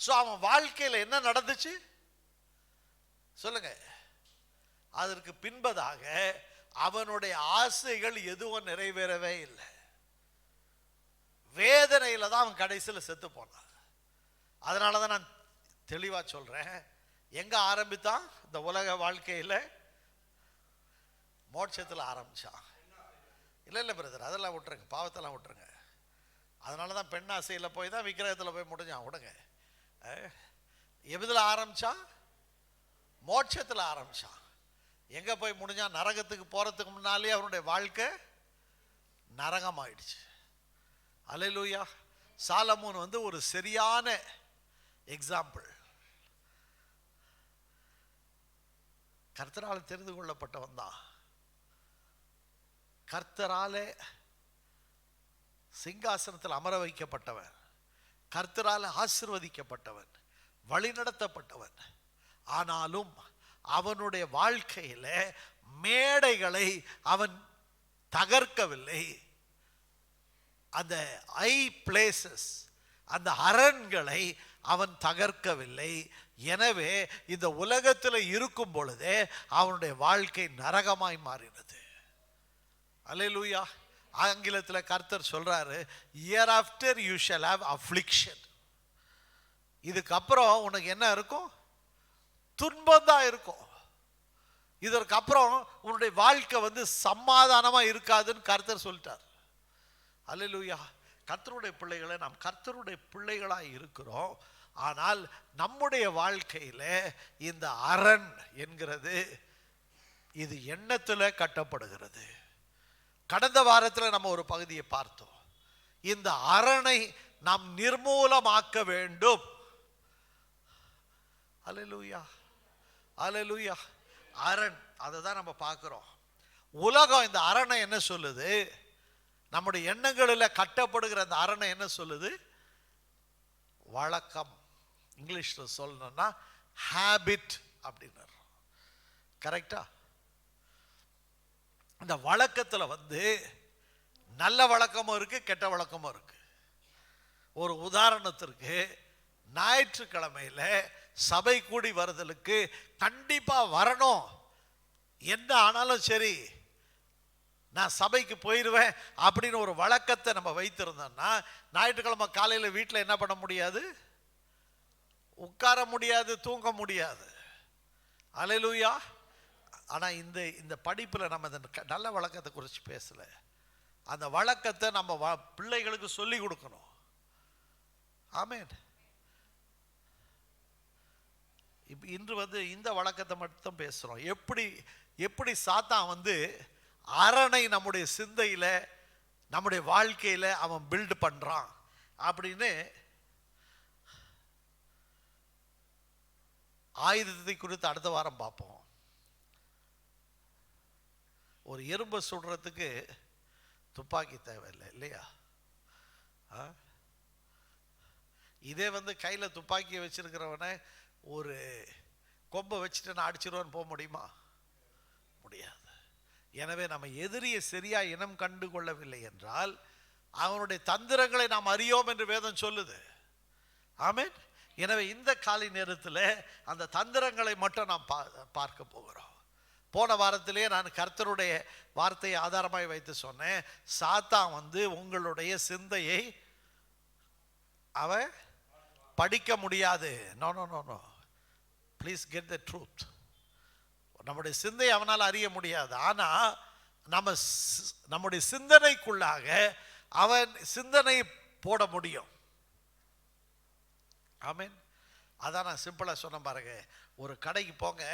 ஸோ அவன் வாழ்க்கையில் என்ன நடந்துச்சு சொல்லுங்க? அதற்கு பின்பதாக அவனுடைய ஆசைகள் எதுவும் நிறைவேறவே இல்லை. வேதனையில் தான் அவன் கடைசியில் செத்து போனான். அதனால தான் நான் தெளிவாக சொல்றேன், எங்க ஆரம்பித்தான் இந்த உலக வாழ்க்கையில்? மோட்சத்தில் ஆரம்பிச்சான். இல்லை பிரதர், அதெல்லாம் விட்டுருங்க, பாவத்தெல்லாம் விட்டுருங்க. அதனால தான் பெண் ஆசையில் போய் தான் விக்கிரகத்தில் போய் முடிஞ்சான். விடுங்க, எதுல ஆரம்பிச்சான்? மோட்சத்தில் ஆரம்பிச்சான். எங்க போய் முடிஞ்சான்? நரகத்துக்கு போறதுக்கு முன்னாலே அவனுடைய வாழ்க்கை நரகம் ஆயிடுச்சு. அல்லேலூயா. சாலமோன் வந்து ஒரு சரியான எக்ஸாம்பிள். கர்த்தரால் தெரிந்து கொள்ளப்பட்டவன் தான். கர்த்தராலே சிங்காசனத்தில் அமர வைக்கப்பட்டவன், கர்த்தரால் ஆசீர்வதிக்கப்பட்டவன், வழிநடத்தப்பட்டவன். ஆனாலும் அவனுடைய வாழ்க்கையில மேடைகளை அவன் தகர்க்கவில்லை. அந்த ஹை பிளேசஸ், அந்த அரண்களை அவன் தகர்க்கவில்லை. எனவே இந்த உலகத்தில் இருக்கும் பொழுதே அவனுடைய வாழ்க்கை நரகமாய் மாறினது. அல்லேலூயா. ஆங்கிலத்தில் கர்த்தர் சொல்றாரு, year after you shall have affliction. இதுக்கப்புறம் உனக்கு என்ன இருக்கும்? துன்பம் தான் இருக்கும். இதற்கப்புறம் உன்னுடைய வாழ்க்கை வந்து சமாதானமா இருக்காதுன்னு கர்த்தர் சொல்லிட்டார். அல்லேலூயா. கர்த்தருடைய பிள்ளைகளை நாம் கர்த்தருடைய பிள்ளைகளாய் இருக்கிறோம். ஆனால் நம்முடைய வாழ்க்கையில இந்த அரண் என்கிறது இது எண்ணத்தில் கட்டப்படுகிறது. கடந்த வாரத்தில் நம்ம ஒரு பகுதியை பார்த்தோம். இந்த அரணை நாம் நிர்மூலமாக்க வேண்டும். அல்லேலூயா, அல்லேலூயா. அரண், அதை தான் நம்ம பார்க்கிறோம். உலகம் இந்த அரணை என்ன சொல்லுது? நம்முடைய எண்ணங்களில் கட்டப்படுகிற அந்த அரணை என்ன சொல்லுது? வழக்கம். இங்கிலீஷில் சொல்லணும்னா ஹேபிட் அப்படின்னு. கரெக்டா? இந்த வழக்கத்தில் வந்து நல்ல வழக்கமும் இருக்கு, கெட்ட வழக்கமும் இருக்கு. ஒரு உதாரணத்திற்கு, ஞாயிற்றுக்கிழமையில சபை கூடி வருதலுக்கு கண்டிப்பா வரணும், என்ன ஆனாலும் சரி நான் சபைக்கு போயிடுவேன் அப்படின்னு ஒரு வழக்கத்தை நம்ம வைத்திருந்தோம்னா, ஞாயிற்றுக்கிழமை காலையில் வீட்டில் என்ன பண்ண முடியாது? உட்கார முடியாது, தூங்க முடியாது. அல்லேலூயா. ஆனால் இந்த படிப்பில் நம்ம இந்த நல்ல வழக்கத்தை குறித்து பேசலை. அந்த வழக்கத்தை நம்ம பிள்ளைகளுக்கு சொல்லி கொடுக்கணும். ஆமென். இப்போ இன்று வந்து இந்த வழக்கத்தை மட்டும் பேசுகிறோம். எப்படி சாத்தான் வந்து அரணை நம்முடைய சிந்தையில், நம்முடைய வாழ்க்கையில் அவன் பில்டு பண்ணுறான் அப்படின்னு ஆயுதத்தை குறித்து அடுத்த வாரம் பார்ப்போம். ஒரு எறும்பை சுடுறதுக்கு துப்பாக்கி தேவையில்லை இல்லையா? இதே வந்து கையில் துப்பாக்கியை வச்சிருக்கிறவனை ஒரு கொம்பை வச்சுட்டு நான் அடிச்சிருவான்னு போக முடியுமா? முடியாது. எனவே நம்ம எதிரியை சரியா இனம் கண்டு கொள்ளவில்லை என்றால் அவனுடைய தந்திரங்களை நாம் அறியோம் என்று வேதம் சொல்லுது. ஆமென். எனவே இந்த காலை நேரத்தில் அந்த தந்திரங்களை மட்டும் நாம் பார்க்க போகிறோம். போன வாரத்திலே நான் கர்த்தருடைய வார்த்தையை ஆதாரமாய் வைத்து சொன்னேன். சாத்தான் வந்து உங்களுடைய சிந்தையை அவன் படிக்க முடியாது. No no no no, please get the truth. நம்முடைய சிந்தையை அவனால் அறிய முடியாது. ஆனால் நம்முடைய சிந்தனைக்குள்ளாக அவன் சிந்தனை போட முடியும். ஆமென். அதான் நான் சிம்பிளாக சொன்ன பாருங்க. ஒரு கடைக்கு போங்க,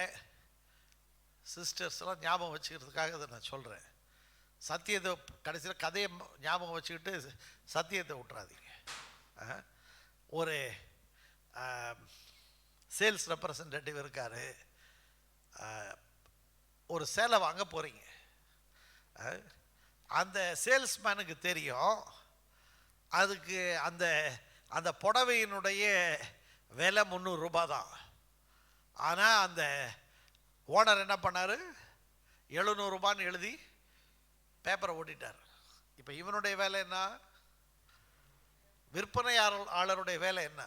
சிஸ்டர்ஸ்லாம் ஞாபகம் வச்சுக்கிறதுக்காக அதை நான் சொல்கிறேன். சத்தியத்தை கடைசியில் கதையை ஞாபகம் வச்சுக்கிட்டு சத்தியத்தை விட்டுறாதீங்க. ஒரு சேல்ஸ் ரெப்ரசன்டேட்டிவ் இருக்கார். ஒரு சேலை வாங்க போகிறீங்க. அந்த சேல்ஸ்மேனுக்கு தெரியும் அதுக்கு அந்த அந்த புடவையினுடைய விலை 300 ரூபாய் தான். ஆனால் அந்த ஓனர் என்ன பண்ணார்? 700 ரூபான்னு எழுதி பேப்பரை ஓட்டிட்டார். இப்போ இவனுடைய வேலை என்ன? விற்பனையாளருடைய வேலை என்ன?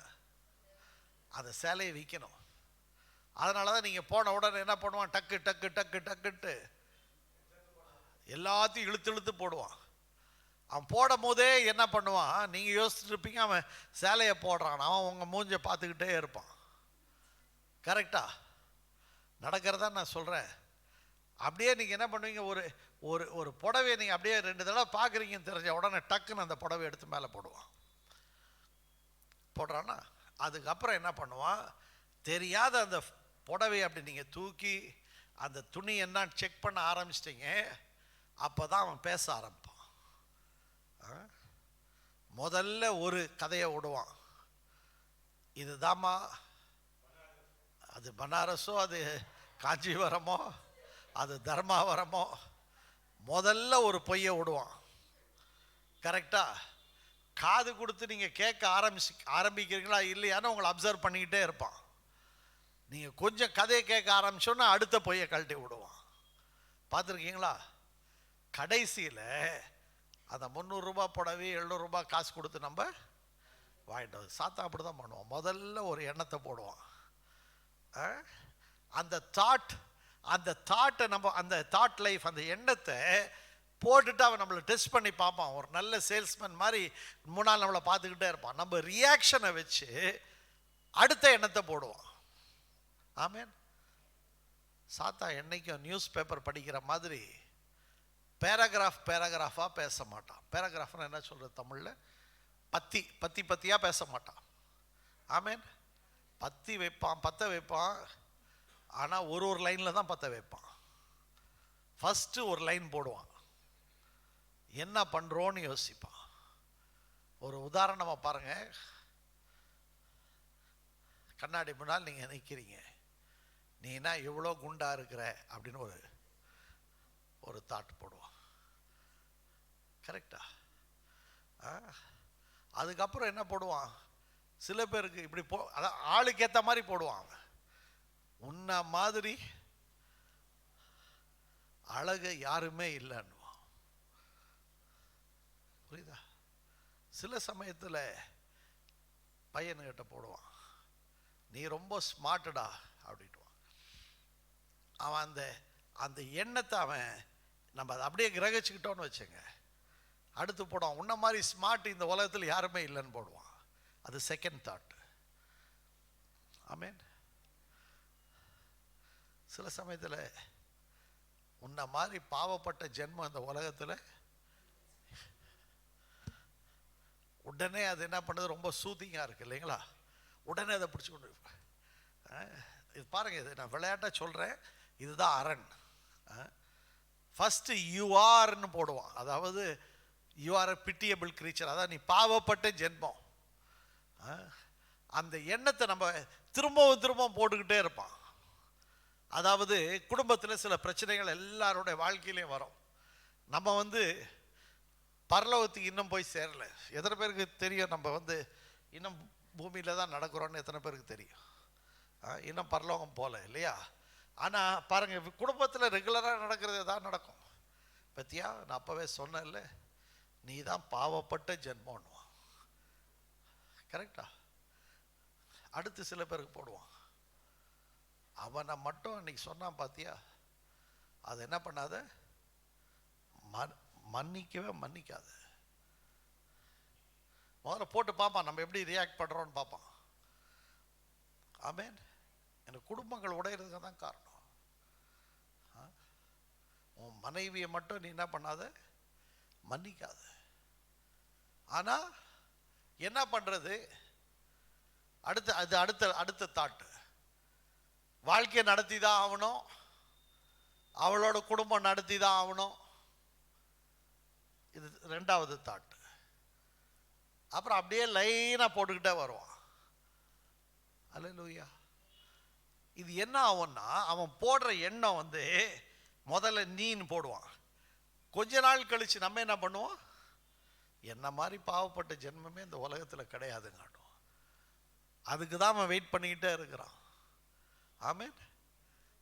அந்த சேலையை விற்கணும். அதனால தான் நீங்கள் போன உடனே என்ன பண்ணுவான்? டக்கு டக்கு டக்கு டக்குட்டு எல்லாத்தையும் இழுத்து இழுத்து போடுவான். அவன் போடும் போதே என்ன பண்ணுவான்? நீங்கள் யோசிச்சுட்டு இருப்பீங்க அவன் சேலையை போடுறான், அவன் உங்கள் மூஞ்சை பார்த்துக்கிட்டே இருப்பான். கரெக்டா? நடக்கிறதா நான் சொல்கிறேன். அப்படியே நீங்கள் என்ன பண்ணுவீங்க? ஒரு ஒரு ஒரு புடவையை நீங்கள் அப்படியே 2 தடவை பார்க்குறீங்கன்னு தெரிஞ்ச உடனே டக்குன்னு அந்த புடவை எடுத்து மேலே போடுவான். போடுறான்னா அதுக்கப்புறம் என்ன பண்ணுவான், தெரியாத அந்த புடவையை அப்படி நீங்கள் தூக்கி அந்த துணி என்னன்னு செக் பண்ண ஆரம்பிச்சிட்டிங்க, அப்போ தான் அவன் பேச ஆரம்பிப்பான். முதல்ல ஒரு கதையை விடுவான், இதுதாம்மா, அது பனாரஸோ அது காஞ்சிபுரமோ அது தர்மாவரமோ, முதல்ல ஒரு பொய்யை விடுவான். கரெக்டா? காது கொடுத்து நீங்கள் கேட்க ஆரம்பிக்கிறீங்களா இல்லையான்னு உங்களை அப்சர்வ் பண்ணிக்கிட்டே இருப்பான். நீங்கள் கொஞ்சம் கதையை கேட்க ஆரம்பிச்சோன்னா அடுத்த பொய்யை கழட்டி விடுவான். பார்த்துருக்கீங்களா? கடைசியில் அந்த 300 ரூபாய் புடவை 700 ரூபாய் காசு கொடுத்து நம்ம வாங்கிட்டு வந்து சாத்தா அப்படி தான் பண்ணுவோம். முதல்ல ஒரு எண்ணத்தை போடுவான். அந்த தாட்டை நம்ம அந்த தாட் லைஃப், அந்த எண்ணத்தை போட்டுட்டு அவன் நம்மளை டெஸ்ட் பண்ணி பார்ப்பான். ஒரு நல்ல சேல்ஸ்மேன் மாதிரி முன்னால் நம்மளை பார்த்துக்கிட்டே இருப்பான். நம்ம ரியாக்ஷனை வச்சு அடுத்த எண்ணத்தை போடுவான். ஆமேன். சாத்தா என்னைக்கும் நியூஸ் பேப்பர் படிக்கிற மாதிரி பேராகிராஃபாக பேச மாட்டான். பேராகிராஃப்னு என்ன சொல்கிறது தமிழில்? பத்தியாக பேச மாட்டான். ஆமேன். பற்ற வைப்பான். ஆனால் ஒரு லைனில் தான் பற்ற வைப்பான். ஃபஸ்ட்டு ஒரு லைன் போடுவான், என்ன பண்ணுறோன்னு யோசிப்பான். ஒரு உதாரணமாக பாருங்கள். கண்ணாடி முன்னால் நீங்கள் நிற்கிறீங்க, நீனா எவ்வளோ குண்டா இருக்கிற அப்படின்னு ஒரு தாட் போடுவான். கரெக்டா? அதுக்கப்புறம் என்ன போடுவான்? சில பேருக்கு இப்படி அதான் ஆளுக்கு ஏற்ற மாதிரி போடுவான். உன்ன மாதிரி அழகு யாருமே இல்லைன்னுவான். புரியுதா? சில சமயத்தில் பையனுக்கிட்ட போடுவான், நீ ரொம்ப ஸ்மார்ட்டடா அப்படின்ட்டுவான். அவன் அந்த எண்ணத்தை அவன் நம்ம அதை அப்படியே கிரகிச்சுக்கிட்டோன்னு வச்சுங்க, அடுத்து போடுவான், உன்ன மாதிரி ஸ்மார்ட் இந்த உலகத்தில் யாருமே இல்லைன்னு போடுவான். அது செகண்ட் தாட். ஆமேன். சில சமயத்தில் உன்ன மாதிரி பாவப்பட்ட ஜென்மம் இந்த உலகத்தில், உடனே அது என்ன பண்ணுறது, ரொம்ப சூத்திங்காக இருக்குது இல்லைங்களா? உடனே அதை பிடிச்சி கொண்டு இது பாருங்கள், இது நான் விளையாட்டாக சொல்கிறேன், இதுதான் அரண். ஃபஸ்ட்டு யூஆர்னு போடுவான். அதாவது யூஆர் அ பிட்டியபிள் கிரீச்சர், அதாவது நீ பாவப்பட்ட ஜென்மம். அந்த எண்ணத்தை நம்ம திரும்பவும் போட்டுக்கிட்டே இருப்பான். அதாவது குடும்பத்தில் சில பிரச்சனைகள் எல்லாருடைய வாழ்க்கையிலையும் வரும். நம்ம பரலோகத்துக்கு இன்னும் போய் சேரலை. எத்தனை பேருக்கு தெரியும் நம்ம இன்னும் பூமியில் தான் நடக்கிறோன்னு? எத்தனை பேருக்கு தெரியும்? இன்னும் பரலோகம் போகல இல்லையா? ஆனால் பாருங்கள், குடும்பத்தில் ரெகுலராக நடக்கிறது தான் நடக்கும். பத்தியா, நான் அப்போவே சொன்னேன்ல, நீ தான் பாவப்பட்ட ஜென்மோன்னுவான். கரெக்டா? அடுத்து சில பேருக்கு போடுவான், அவனை மட்டும் இன்னைக்கு சொன்னான் பார்த்தியா, அது என்ன பண்ணாத, மன்னிக்காத. முதல்ல போட்டு பார்ப்பான், நம்ம எப்படி ரியாக்ட் பண்ணுறோன்னு பார்ப்பான். ஆமேன். எனக்கு குடும்பங்கள் உடையிறதுக்கு தான் காரணம். உன் மனைவியை மட்டும் நீ என்ன பண்ணாத, மன்னிக்காத. ஆனால் என்ன பண்ணுறது, அடுத்த தாட்டு, வாழ்க்கையை நடத்தி தான் ஆகணும், அவளோட குடும்பம் நடத்தி தான் ஆகணும். இது ரெண்டாவது தாட்டு. அப்புறம் அப்படியே லைனாக போட்டுக்கிட்டே வருவான். அல்லேலூயா. இது என்ன ஆகும்னா, அவன் போடுற எண்ணம் முதல்ல நீன்னு போடுவான். கொஞ்ச நாள் கழிச்சு நம்ம என்ன பண்ணுவோம், என்ன மாதிரி பாவப்பட்ட ஜென்மமே இந்த உலகத்தில் கிடையாதுங்காட்டும். அதுக்கு தான் அவன் வெயிட் பண்ணிக்கிட்டே இருக்கிறான். ஆமேன்.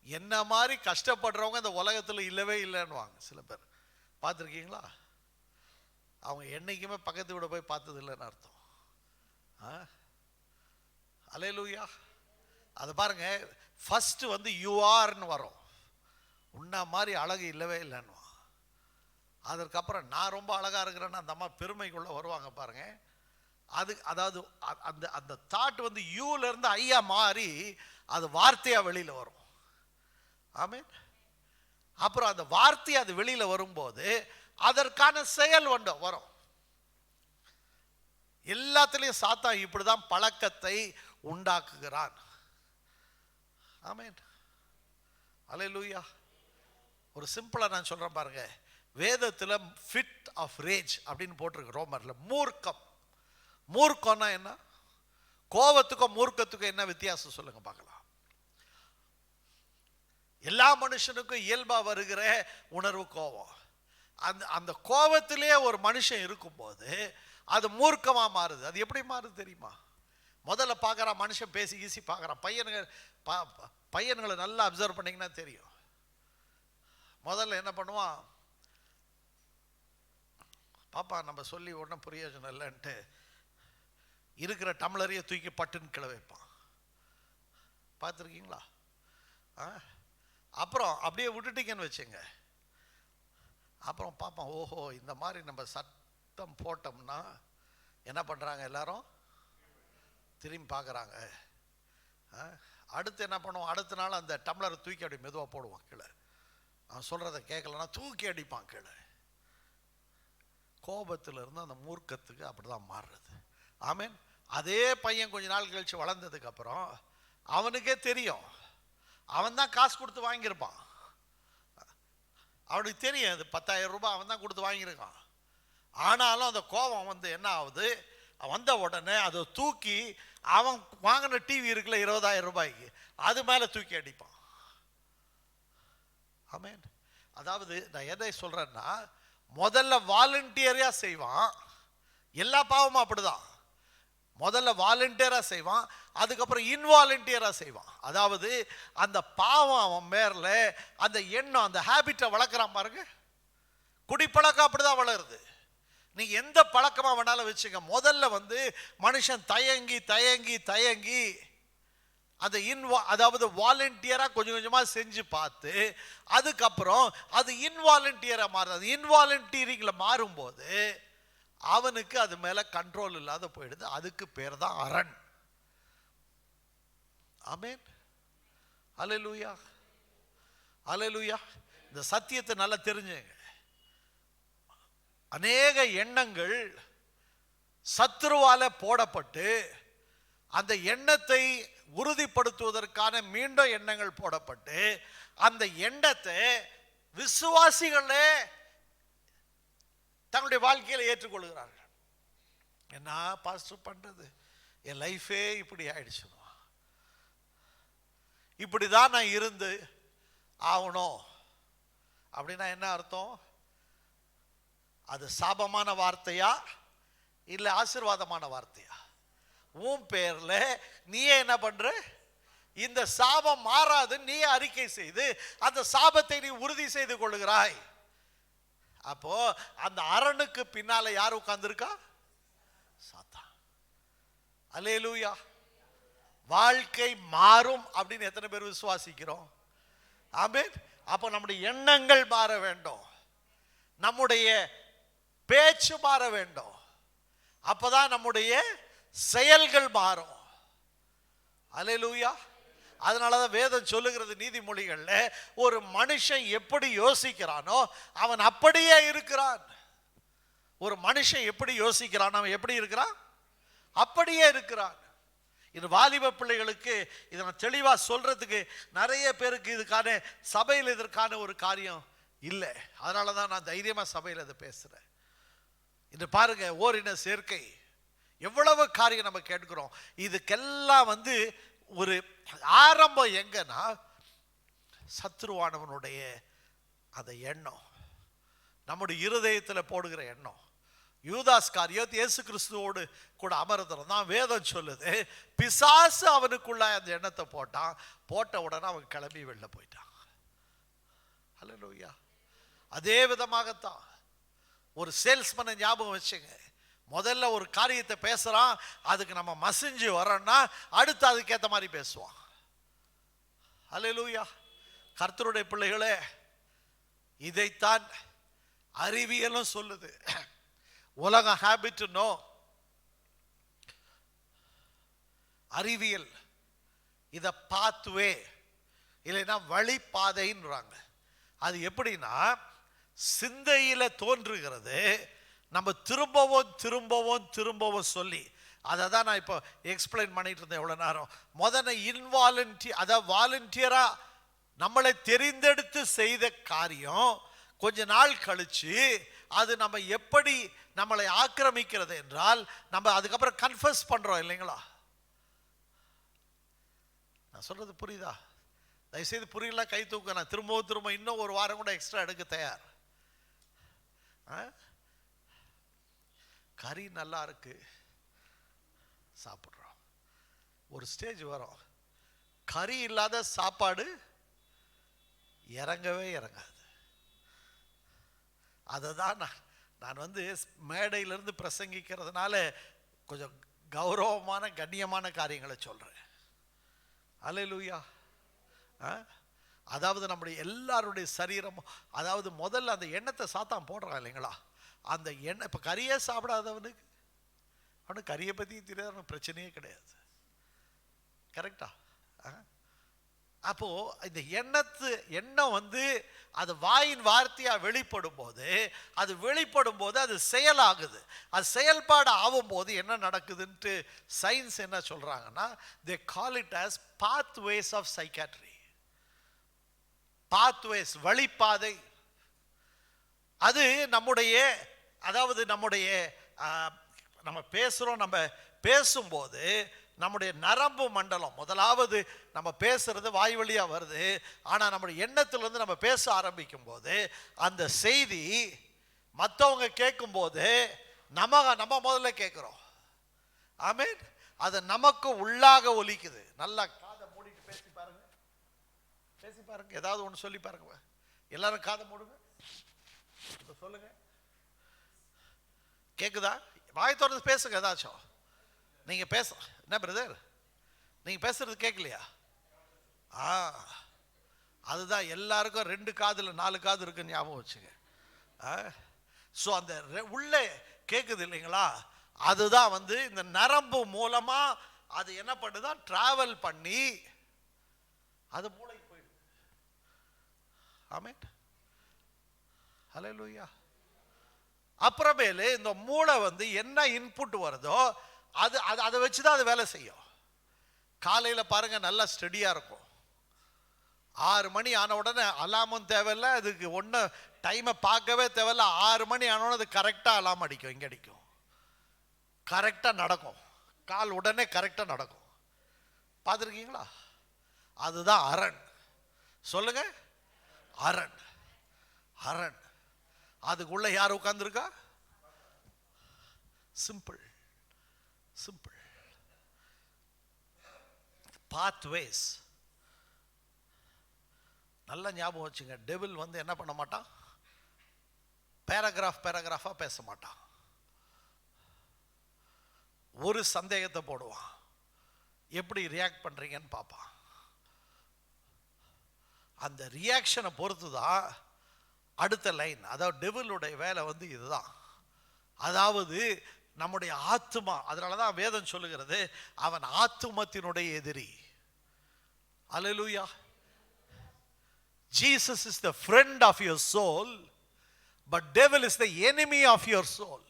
என்ன மாதிரி கஷ்டப்படுறவங்க இந்த உலகத்தில் இல்லவே இல்லைன்னுவாங்க. சில பேர் பார்த்துருக்கீங்களா? அவங்க என்னைக்குமே பக்கத்து வீட போய் பார்த்தது இல்லைன்னு அர்த்தம். அல்லேலூயா. அது பாருங்க, ஃபர்ஸ்ட் யூஆர்னு வரும், உன்ன மாதிரி அழகு இல்லவே இல்லைன்னு. அதற்கப்புறம் நான் ரொம்ப அழகாக இருக்கிறேன்னு அந்த அம்மா பெருமைக்குள்ளே வருவாங்க பாருங்க. அதாவது அந்த தாட் யூலேருந்து ஐயா மாறி அது வார்த்தையாக வெளியில் வரும். ஆமீன். அப்புறம் அந்த வார்த்தை அது வெளியில் வரும்போது அதற்கான செயல் வரும். எல்லாத்துலேயும் சாத்தான் இப்படி தான் பழக்கத்தை உண்டாக்குகிறான். ஆமென். அல்லேலூயா. ஒரு சிம்பிளா நான் சொல்றேன் பாருங்க. வேதத்துல ஃபிட் ஆஃப் ரேஜ் அப்படின்னு போட்டிருக்கு ரோமர்ல. மூர்க்கம். மூர்க்கம்னா என்ன? கோபத்துக்கும் மூர்க்கத்துக்கும் என்ன வித்தியாசம் சொல்லுங்க பார்க்கலாம். எல்லா மனுஷனுக்கும் இயல்பா வருகிற உணர்வு கோபம். அந்த கோபத்திலே ஒரு மனுஷன் இருக்கும்போது அது மூர்க்கமா மாறுது. அது எப்படி மாறுது தெரியுமா? முதல்ல பார்க்குறான் மனுஷன், பேசி கீசி பார்க்குறான். பையன்களை நல்லா அப்சர்வ் பண்ணிங்கன்னா தெரியும். முதல்ல என்ன பண்ணுவான், பாப்பா நம்ம சொல்லி ஒன்றும் பிரயோஜனம் இல்லைன்ட்டு இருக்கிற டம்ளரையே தூக்கி பட்டுன்னு கிளை வைப்பான். பார்த்துருக்கீங்களா? அப்புறம் அப்படியே விட்டுட்டீங்கன்னு வச்சுங்க, அப்புறம் பார்ப்பான், ஓஹோ இந்த மாதிரி நம்ம சத்தம் போட்டோம்னா என்ன பண்ணுறாங்க எல்லாரும் திரும்பி பார்க்குறாங்க. அடுத்து என்ன பண்ணுவோம், அடுத்த நாள் அந்த டம்ளரை தூக்கி அப்படி மெதுவாக போடுவான் கீழே. அவன் சொல்கிறத கேட்கலன்னா தூக்கி அடிப்பான் கீழே. கோபத்திலிருந்து அந்த மூர்க்கத்துக்கு அப்படி தான் மாறுறது. ஆமீன். அதே பையன் கொஞ்ச நாள் கழித்து வளர்ந்ததுக்கப்புறம் அவனுக்கே தெரியும், அவன் தான் காசு கொடுத்து வாங்கியிருப்பான். அவனுக்கு தெரியும் அது 10,000 ரூபாய் அவன் தான் கொடுத்து வாங்கியிருக்கான். ஆனாலும் அந்த கோபம் என்ன ஆகுது, வந்த உடனே அதை தூக்கி அவன் வாங்கின டிவி இருக்குல்ல 20,000 ரூபாய்க்கு, அது மேலே தூக்கி அடிப்பான். ஆமேன். அதாவது நான் எதை சொல்றேன்னா, முதல்ல வாலண்டியரா செய்வான். எல்லா பாவமும் அப்படிதான். முதல்ல வாலண்டியரா செய்வான், அதுக்கப்புறம் இன்வாலண்டியரா செய்வான். அதாவது அந்த பாவம் அவன் மேல அந்த எண்ணம், அந்த ஹேபிட்டை வளர்க்குறான் பாருங்க. குடிப்பழக்கம் அப்படிதான் வளருது. நீ எந்த பழக்கமா வேணாலும் வச்சுக்க, முதல்ல மனுஷன் தயங்கி தயங்கி தயங்கி அந்த அதாவது வாலண்டியரா கொஞ்சம் கொஞ்சமா செஞ்சு பார்த்து அதுக்கப்புறம் அது இன்வாலண்டியரா மாறுது. இன்வாலண்டியரிங்ல மாறும்போது அவனுக்கு அது மேல கண்ட்ரோல் இல்லாத போயிடுது. அதுக்கு பேர் தான் அரண். ஆமென். அல்லேலூயா, அல்லேலூயா. இந்த சத்தியத்தை நல்லா தெரிஞ்சுங்க. அநேக எண்ணங்கள் சத்துருவால போடப்பட்டு அந்த எண்ணத்தை உறுதிப்படுத்துவதற்கான மீண்டும் எண்ணங்கள் போடப்பட்டு அந்த எண்ணத்தை விசுவாசிகளே தங்களுடைய வாழ்க்கையில் ஏற்றுக்கொள்கிறார்கள். என்ன பாஸ்டர் பண்றது, என் லைஃபே இப்படி ஆயிடுச்சு, இப்படிதான் நான் இருந்து ஆகணும் அப்படின்னா என்ன அர்த்தம்? அது சாபமான வார்த்தையா இல்ல ஆசீர்வாதமான வார்த்தையா? உன் பேர்ல நீயே என்ன பண்ற, இந்த சாபம் மாறாது நீ அறிக்கை செய்து அந்த சாபத்தை நீ உறுதி செய்து கொள்ளுகிறாய். அப்போ அந்த அரணுக்கு பின்னால யார் உட்கார்ந்திருக்கா? சாத்தான். அல்லேலூயா. வாழ்க்கை மாறும் அப்படின்னு எத்தனை பேர் விசுவாசிக்கிறோம்? ஆமென். அப்போ நம்முடைய எண்ணங்கள் மாற வேண்டும், நம்முடைய பேச்சு மாற வேண்டும், அப்பதான் நம்முடைய செயல்கள் மாறும். அல்லேலூயா. அதனாலதான் வேதம் சொல்லுகிறது நீதிமொழிகள்ல, ஒரு மனுஷன் எப்படி யோசிக்கிறானோ அவன் அப்படியே இருக்கிறான். ஒரு மனுஷன் எப்படி யோசிக்கிறான் அவன் எப்படி இருக்கிறான், அப்படியே இருக்கிறான். இது வாலிப பிள்ளைகளுக்கு இதை நான் தெளிவா சொல்றதுக்கு நிறைய பேருக்கு இதுக்கான சபையில் இதற்கான ஒரு காரியம் இல்லை. அதனாலதான் நான் தைரியமா சபையில் இதை பேசுறேன். இது பாருங்க, ஓரின சேர்க்கை எவ்வளவு காரியம் நம்ம கேட்கிறோம். இதுக்கெல்லாம் ஒரு ஆரம்பம் எங்கன்னா சத்துருவானவனுடைய அந்த எண்ணம், நம்முடைய இருதயத்தில் போடுகிற எண்ணம். யூதாஸ் காரியோத் இயேசு கிறிஸ்துவோடு கூட அமர்ந்திருந்தான். வேதம் சொல்லுது, பிசாசு அவனுக்குள்ள அந்த எண்ணத்தை போட்டான். போட்ட உடனே அவன் கிளம்பி வெளில போயிட்டான். அல்லேலூயா. அதே விதமாகத்தான் ஒரு சேல்ஸ்மேனை ஞாபகம் வச்சுங்க. முதல்ல ஒரு காரியத்தை பேசுறான், அதுக்கு நம்ம மசிஞ்சு வரோம்னா அடுத்து அதுக்கேற்ற மாதிரி பேசுவான். அல்லேலூயா. கர்த்தருடைய பிள்ளைகளே, இதைத்தான் அறிவியலும் சொல்லுது. உலக ஹேபிட் நோ, அறிவியல் இத பாத்வே இல்லைன்னா வழிபாதைன்றாங்க. அது எப்படின்னா, சிந்தையில தோன்றுகிறது, நம்ம திரும்பவும் திரும்பவும் திரும்பவும் சொல்லி அதை தான் நான் இப்போ எக்ஸ்பிளைன் பண்ணிட்டு இருந்தேன் எவ்வளோ நேரம். முதல்ல அதாவது வாலண்டியராக நம்மளை தெரிந்தெடுத்து செய்த காரியம் கொஞ்ச நாள் கழிச்சு அது நம்ம எப்படி நம்மளை ஆக்கிரமிக்கிறது என்றால் நம்ம அதுக்கப்புறம் கன்ஃபஸ் பண்றோம் இல்லைங்களா? நான் சொல்றது புரியுதா? தயவுசெய்து புரியல கை தூக்க. நான் திரும்ப இன்னும் ஒரு வாரம் கூட எக்ஸ்ட்ரா எடுக்க தயார். கறி நல்லா இருக்கு சாப்பிட்றோம், ஒரு ஸ்டேஜ் வரும் கறி இல்லாத சாப்பாடு இறங்கவே இறங்காது. அதை தான் நான் வந்து மேடையிலிருந்து பிரசங்கிக்கிறதுனால கொஞ்சம் கௌரவமான கண்ணியமான காரியங்களை சொல்கிறேன். அல்லேலூயா. அதாவது நம்முடைய எல்லாருடைய சரீரமும், அதாவது முதல்ல அந்த எண்ணத்தை சாத்தான் போடுறான் இல்லைங்களா? அந்த எண்ணெய் இப்போ கறியே சாப்பிடாதவனுக்கு அவனுக்கு கறியை பற்றி தெரியாத பிரச்சனையே கிடையாது. கரெக்டா? அப்போ இந்த எண்ணம் வந்து அது வாயின் வார்த்தையா வெளிப்படும் போது அது செயலாகுது. அது செயல்பாடு ஆகும் போது என்ன நடக்குதுன்ட்டு சயின்ஸ் என்ன சொல்றாங்கன்னா, they call it as pathways of psychiatry. pathways, வழிப்பாதை. அது நம்ம பேசும்போது நம்முடைய நரம்பு மண்டலம், முதலாவது நம்ம பேசுறது வாய் வழியா வருது, ஆனா நம்முடைய எண்ணத்திலிருந்து நம்ம பேச ஆரம்பிக்கும் போது அந்த செய்தி மற்றவங்க கேட்கும் போது நம்ம முதல்ல கேட்கிறோம். ஆமென். அது நமக்கு உள்ளாக ஒலிக்குது. நல்லா காதை மூடிட்டு பேசி பாருங்க, ஏதாவது ஒன்று சொல்லி பாருங்க. எல்லாரும் காதை மூடுங்க, சொல்லுங்க. கேக்குதா? வாய் திறந்து பேசுங்க. ஏதாச்சும் நீங்க என்ன பிரதர், நீங்க பேசுறது கேட்கலையா? அதுதான் எல்லாருக்கும் 2 காதுல 4 காது இருக்குன்னு ஞாபகம் வச்சுங்க. ஸோ அந்த உள்ளே கேட்குது இல்லைங்களா? அதுதான் வந்து இந்த நரம்பு மூலமா அது என்ன பண்ணுதான், டிராவல் பண்ணி அது மூளைக்கு போயிடுது. ஆமென். ஹல்லேலூயா. அப்புறமேலு இந்த மூளை வந்து என்ன இன்புட் வருதோ அதை வச்சுதான் அது வேலை செய்யும். காலையில் பாருங்க நல்லா ஸ்டெடியா இருக்கும். 6 மணி ஆன உடனே அலாமும் தேவையில்லை, அதுக்கு ஒன்றும் டைமை பார்க்கவே தேவையில்லை. 6 மணி ஆன உடனே அது கரெக்டாக அலாம் அடிக்கும், இங்கே அடிக்கும், கரெக்டாக நடக்கும். கால் உடனே கரெக்டாக நடக்கும். பார்த்துருக்கீங்களா? அதுதான் அரண். சொல்லுங்க, அரண். அரண். அதுக்குள்ள யார் உட்கார்ந்துருக்கா? சிம்பிள். பாத்வேஸ். நல்ல ஞாபகம் வச்சுங்க. டெவில் வந்து என்ன பண்ண மாட்டான், பேராகிராஃபா பேச மாட்டான். ஒரு சந்தேகத்தை போடுவான், எப்படி ரியாக்ட் பண்றீங்கன்னு பார்ப்பான். அந்த ரியாக்ஷனை பொறுத்துதான் அடுத்த லைன். அதாவது டெவிலுடைய வேலை வந்து இதுதான். அதாவது நம்முடைய ஆத்துமா. அதனாலதான் வேதம் சொல்லுகிறது அவன் ஆத்துமத்தினுடைய எதிரி. அல்லேலூயா. Jesus is the friend of your soul, but devil is the enemy of your soul.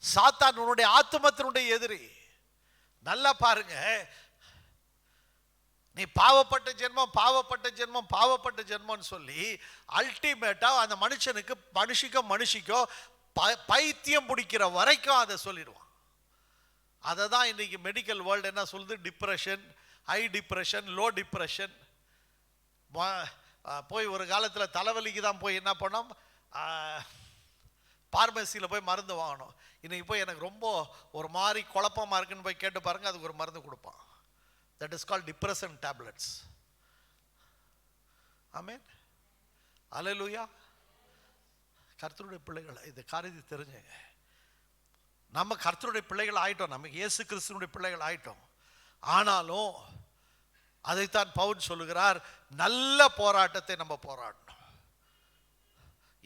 சாத்தான் உன்னுடைய ஆத்துமத்தினுடைய எதிரி. நல்லா பாருங்க, நீ பாவப்பட்ட ஜென்மம் சொல்லி அல்டிமேட்டா அந்த மனுஷிக்கோ பைத்தியம் பிடிக்கிற வரைக்கும் அதை சொல்லிடுவான். அதை தான் இன்னைக்கு மெடிக்கல் வேர்ல்டு என்ன சொல்லுது, depression, high depression, low depression. போய் ஒரு காலத்தில் தலைவலிக்கு தான் போய் என்ன பண்ணோம், பார்மசியில் போய் மருந்து வாங்கணும். இன்னைக்கு போய் எனக்கு ரொம்ப ஒரு மாதிரி குழப்பமாக இருக்குன்னு போய் கேட்டு பாருங்க, அதுக்கு ஒரு மருந்து கொடுப்பான். That is called depressant tablets. Amen. Hallelujah. கர்த்தருடைய பிள்ளைகள் இந்த காரியத்தை தெரிஞ்சுங்க. நம்ம கர்த்தருடைய பிள்ளைகள் ஆயிட்டோம், நம்ம இயேசு கிறிஸ்துவினுடைய பிள்ளைகள் ஆயிட்டோம். ஆனாலும் அதைத்தான் பவுல் சொல்லுகிறார், நல்ல போராட்டத்தை நம்ம போராடணும்.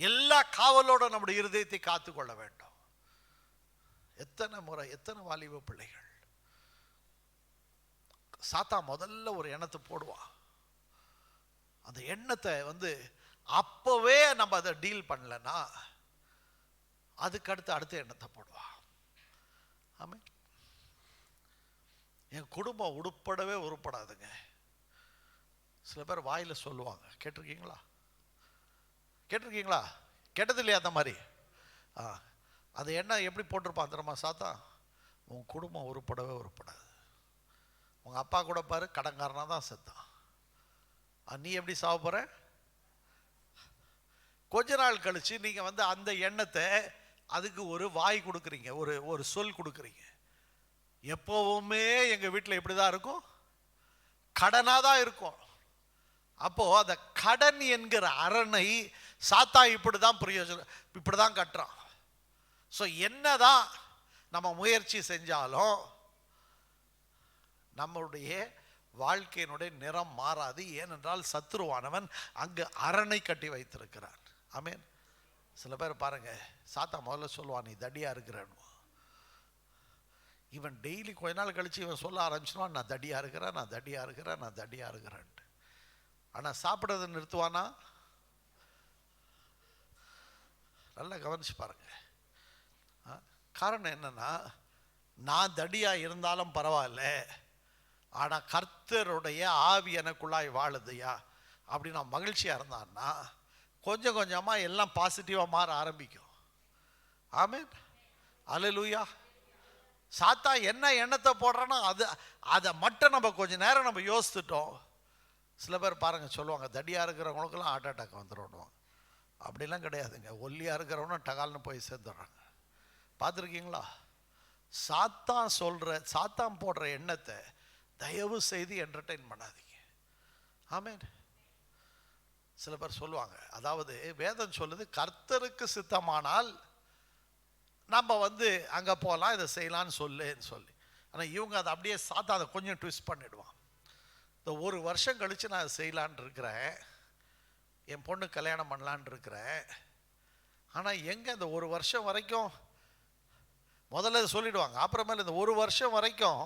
எல்லா காவலோட நம்முடைய இருதயத்தை காத்துக்கொள்ள வேண்டும். எத்தனை முறை, எத்தனை வாலிப பிள்ளைகள் சாத்தா முதல்ல ஒரு எண்ணத்தை போடுவான். அந்த எண்ணத்தை வந்து அப்பவே நம்ம அதை டீல் பண்ணலன்னா அதுக்கு அடுத்த எண்ணத்தை போடுவான். ஆமென். என் குடும்பம் உருப்படவே உருப்படாதுங்க. சில பேர் வாயில் சொல்லுவாங்க, கேட்டிருக்கீங்களா? கேட்டிருக்கீங்களா? கேட்டது இல்லையா அந்த மாதிரி? அது என்ன எப்படி போட்டிருப்பான் தெரியுமா சாத்தான்? உன் குடும்பம் உருப்படவே உருப்படாது. உங்கள் அப்பா கூட பாரு கடன்காரனாக தான் செத்தான், நீ எப்படி சாவ போகிற? கொஞ்ச நாள் கழித்து நீங்கள் வந்து அந்த எண்ணத்தை அதுக்கு ஒரு வாய் கொடுக்குறீங்க, ஒரு சொல் கொடுக்குறீங்க. எப்போவுமே எங்கள் வீட்டில் இப்படி தான் இருக்கும், கடனாக தான் இருக்கும். அப்போது அந்த கடன் என்கிற அரணை சாத்தான் இப்படி தான் பிரயோஜனம், இப்படி தான் கட்டுறான். ஸோ என்னதான் நம்ம முயற்சி செஞ்சாலும் நம்மளுடைய வாழ்க்கையினுடைய நிறம் மாறாது. ஏனென்றால் சத்துருவானவன் அங்கு அரணை கட்டி வைத்திருக்கிறான். ஆமேன். சில பேர் பாருங்க, சாத்தான் முதல்ல சொல்லுவான் நீ தடியா இருக்கிறான். இவன் டெய்லி கொஞ்ச நாள் கழிச்சு இவன் சொல்ல ஆரம்பிச்சிடுவான், நான் தடியா இருக்கிறேன், நான் தடியா இருக்கிறேன், நான் தடியா இருக்கிறேன்ட்டு. ஆனால் சாப்பிட்றதை நிறுத்துவானா? நல்லா கவனிச்சு பாருங்க. காரணம் என்னன்னா, நான் தடியா இருந்தாலும் பரவாயில்ல, ஆனால் கர்த்தருடைய ஆவி எனக்குள்ளாய் வாழுதையா அப்படி நான் மகிழ்ச்சியாக இருந்தான்னா கொஞ்சம் கொஞ்சமாக எல்லாம் பாசிட்டிவாக மாற ஆரம்பிக்கும். ஆமென். அல்லேலூயா. சாத்தா என்ன எண்ணத்தை போடுறானோ அதை மட்டும் நம்ம கொஞ்சம் நேரம் நம்ம யோசித்துட்டோம். சில பேர் பாருங்கள் சொல்லுவாங்க, தடியாக இருக்கிறவங்களுக்கெல்லாம் ஹார்ட் அட்டாக் வந்துடுவாங்க. அப்படிலாம் கிடையாதுங்க. ஒல்லியாக இருக்கிறவனும் டகால்னு போய் சேர்ந்துடுறாங்க. பார்த்துருக்கீங்களா? சாத்தான் போடுற எண்ணத்தை தயவு செய்து என்டர்டெயின் பண்ணாதீங்க. ஆமென். சில பேர் சொல்லுவாங்க, அதாவது வேதம் சொல்லுது கர்த்தருக்கு சித்தமானால் நம்ம வந்து அங்கே போகலாம், இதை செய்யலான்னு சொல்லி. ஆனால் இவங்க அதை அப்படியே சாத்தா அதை கொஞ்சம் ட்விஸ்ட் பண்ணிடுவான். இந்த ஒரு வருஷம் கழித்து நான் அதை செய்யலான் இருக்கிறேன், என் பொண்ணு கல்யாணம் பண்ணலான் இருக்கிறேன். ஆனால் எங்கே இந்த ஒரு வருஷம் வரைக்கும் முதல்ல சொல்லிடுவாங்க, அப்புறமேல இந்த ஒரு வருஷம் வரைக்கும்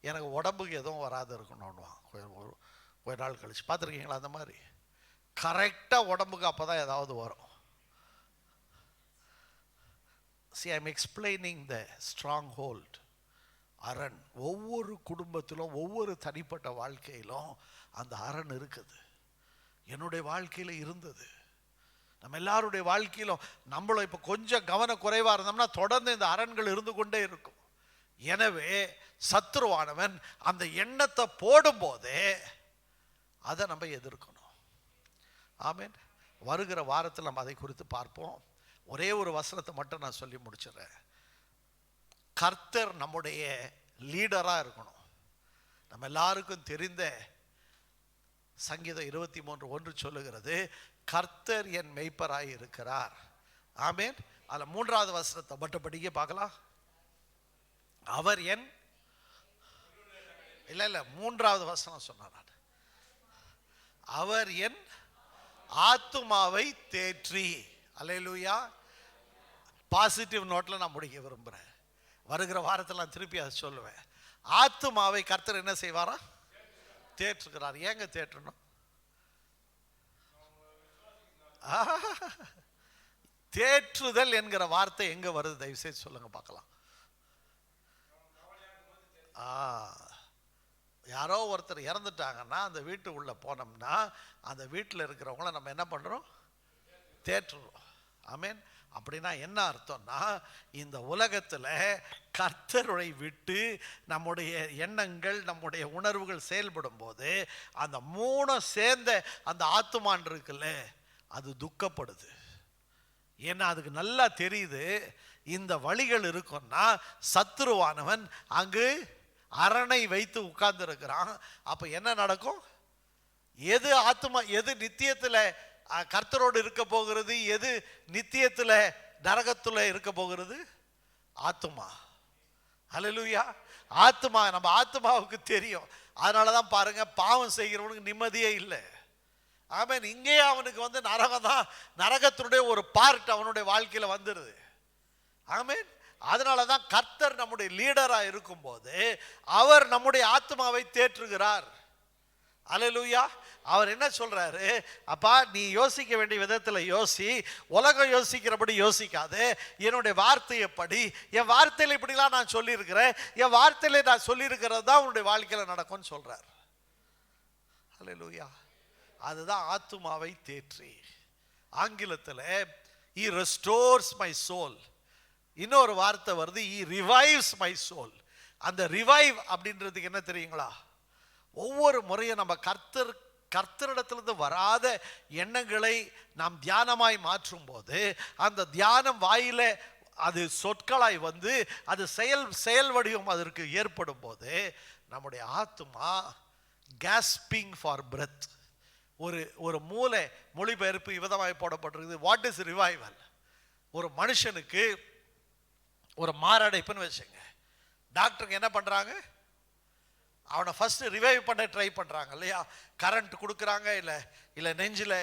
எனக்கு உடம்புக்கு எதுவும் வராது இருக்கணும்னுவான். கொஞ்ச நாள் கழிச்சு பார்த்துருக்கீங்களா அந்த மாதிரி? கரெக்டாக உடம்புக்கு அப்போ தான் ஏதாவது வரும். See, I'm explaining the stronghold. அரண் ஒவ்வொரு குடும்பத்திலும் ஒவ்வொரு தனிப்பட்ட வாழ்க்கையிலும் அந்த அரண் இருக்குது. என்னுடைய வாழ்க்கையில் இருந்தது, நம்ம எல்லாருடைய வாழ்க்கையிலும். நம்மளும் இப்போ கொஞ்சம் கவனக்குறைவாக இருந்தோம்னா தொடர்ந்து இந்த அரண்கள் இருந்து கொண்டே இருக்கும். எனவே சத்துருவானவன் அந்த எண்ணத்தை போடும்போதே அதை நம்ம எதிர்க்கணும். ஆமென். வருகிற வாரத்தில் நம்ம அதை குறித்து பார்ப்போம். ஒரே ஒரு வசனத்தை மட்டும் நான் சொல்லி முடிச்சிடறேன். கர்த்தர் நம்முடைய லீடராக இருக்கணும். நம்ம எல்லாருக்கும் தெரிந்த சங்கீதம் 23:1 சொல்லுகிறது, கர்த்தர் என் மெய்ப்பராய் இருக்கிறார். ஆமென். அதில் 3வது வசனத்தை மட்டும் படிக்க பார்க்கலாம். அவர் என் இல்லை 3வது வசனம் சொன்னார். அவர் என் ஆத்துமாவை தேற்றி. அல்லேலூயா. பாசிட்டிவ் நோட்டில் நான் முடிக்க விரும்புகிறேன். வருகிற வாரத்தில் நான் திருப்பி அதை சொல்லுவேன். ஆத்துமாவை கர்த்தர் என்ன செய்வாரா? தேற்றுகிறார். ஏங்க தேற்றணும்? தேற்றுதல் என்கிற வார்த்தை எங்க வருது? தயவு செய்து சொல்லுங்க பார்க்கலாம். யாரோ ஒருத்தர் இறந்துட்டாங்கன்னா அந்த வீட்டு உள்ள போனோம்னா அந்த வீட்டில் இருக்கிறவங்கள நம்ம என்ன பண்றோம்? தேற்றுறோம். ஆமென். அப்படின்னா என்ன அர்த்தம்னா, இந்த உலகத்தில் கர்த்தரை விட்டு நம்முடைய எண்ணங்கள் நம்முடைய உணர்வுகள் செயல்படும் போது அந்த 3 சேர்ந்த அந்த ஆத்துமான் இருக்குல்ல, அது துக்கப்படுது. ஏன்னா அதுக்கு நல்லா தெரியுது இந்த வழிகள் இருக்குன்னா சத்துருவானவன் அங்கு அரணை வைத்து உட்கார்ந்து இருக்கிறான். அப்ப என்ன நடக்கும்? எது ஆத்துமா, எது நித்தியத்தில் கர்த்தரோடு இருக்க போகிறது, எது நித்தியத்தில் நரகத்தில் இருக்க போகிறது? ஆத்துமா. ஹல்லேலூயா. ஆத்துமா, நம்ம ஆத்துமாவுக்கு தெரியும். அதனாலதான் பாருங்க, பாவம் செய்கிறவனுக்கு நிம்மதியே இல்லை. ஆமென். இங்கே அவனுக்கு வந்து நரகம் தான், நரகத்தினுடைய ஒரு பார்ட் அவனுடைய வாழ்க்கையில வந்துடுது. ஆமென். அதனாலதான் கர்த்தர் நம்முடைய லீடரா இருக்கும்போது அவர் நம்முடைய ஆத்துமாவை தேற்றுகிறார். அல்லேலூயா. அவர் என்ன சொல்றாரு, அப்பா நீ யோசிக்க வேண்டிய விதத்துல யோசி, உலகம் யோசிக்கிறபடி யோசிக்காது, என்னுடைய வார்த்தையை படி, என் வார்த்தையில இப்படிலாம் நான் சொல்லியிருக்கிறேன், என் வார்த்தையில நான் சொல்லியிருக்கிறது தான் உன்னுடைய வாழ்க்கையில நடக்கும்னு சொல்றார். அல்லேலூயா. அதுதான் ஆத்துமாவை தேற்றி. ஆங்கிலத்தில் he restores my soul. இன்னொரு வார்த்தை வருது, he revives my soul. அந்த ரிவைவ் அப்படின்றதுக்கு என்ன தெரியுங்களா? ஒவ்வொரு முறையும் நம்ம கர்த்தரிடத்திலிருந்து வராத எண்ணங்களை நாம் தியானமாய் மாற்றும் போது, அந்த தியானம் வாயில அது சொற்களாய் வந்து அது செயல் வடிவம் அதற்கு ஏற்படும் போது நம்முடைய ஆத்துமா gasping for breath. ஒரு மூளை மொழிபெயர்ப்பு விதமாய் போடப்பட்டிருக்குது. What is revival? ஒரு மனுஷனுக்கு ஒரு மாரடைப்புன்னு வச்சுங்க, டாக்டருக்கு என்ன பண்றாங்க? அவனை ஃபர்ஸ்ட் ரிவைவ் பண்ண ட்ரை பண்றாங்க இல்லையா? கரண்ட் கொடுக்குறாங்க, இல்லை நெஞ்சில்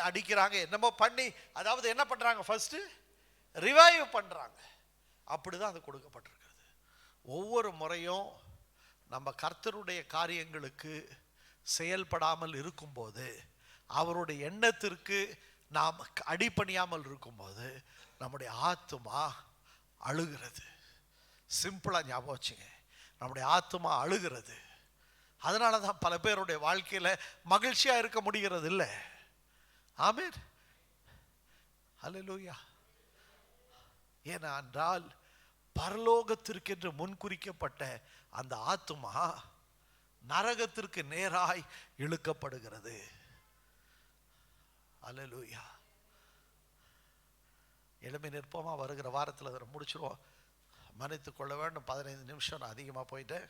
அடிக்கிறாங்க, என்னமோ பண்ணி, அதாவது என்ன பண்றாங்க? ஃபர்ஸ்ட் ரிவைவ் பண்றாங்க. அப்படிதான் அது கொடுக்கப்பட்டிருக்கிறது. ஒவ்வொரு முறையும் நம்ம கர்த்தருடைய காரியங்களுக்கு செயல்படாமல் இருக்கும்போது, அவருடைய எண்ணத்திற்கு நாம் அடிபணியாமல் இருக்கும்போது நம்முடைய ஆத்துமா அழுகிறது. சிம்பிளா ஞாபகம் வச்சுங்க, நம்முடைய ஆத்துமா அழுகிறது. அதனால தான் பல பேருடைய வாழ்க்கையில மகிழ்ச்சியா இருக்க முடிகிறது இல்லை. ஆமென், அல்லேலூயா. ஏனென்றால் பரலோகத்திற்கென்று முன்குறிக்கப்பட்ட அந்த ஆத்துமா நரகத்திற்கு நேராய் இழுக்கப்படுகிறது. அல்லேலூயா. எழும்பி நிற்போமா? வருகிற வாரத்தில் அதை முடிச்சிருவோம். மன்னித்துக் கொள்ள வேண்டும், 15 நிமிஷம் நான் அதிகமாக போயிட்டேன்.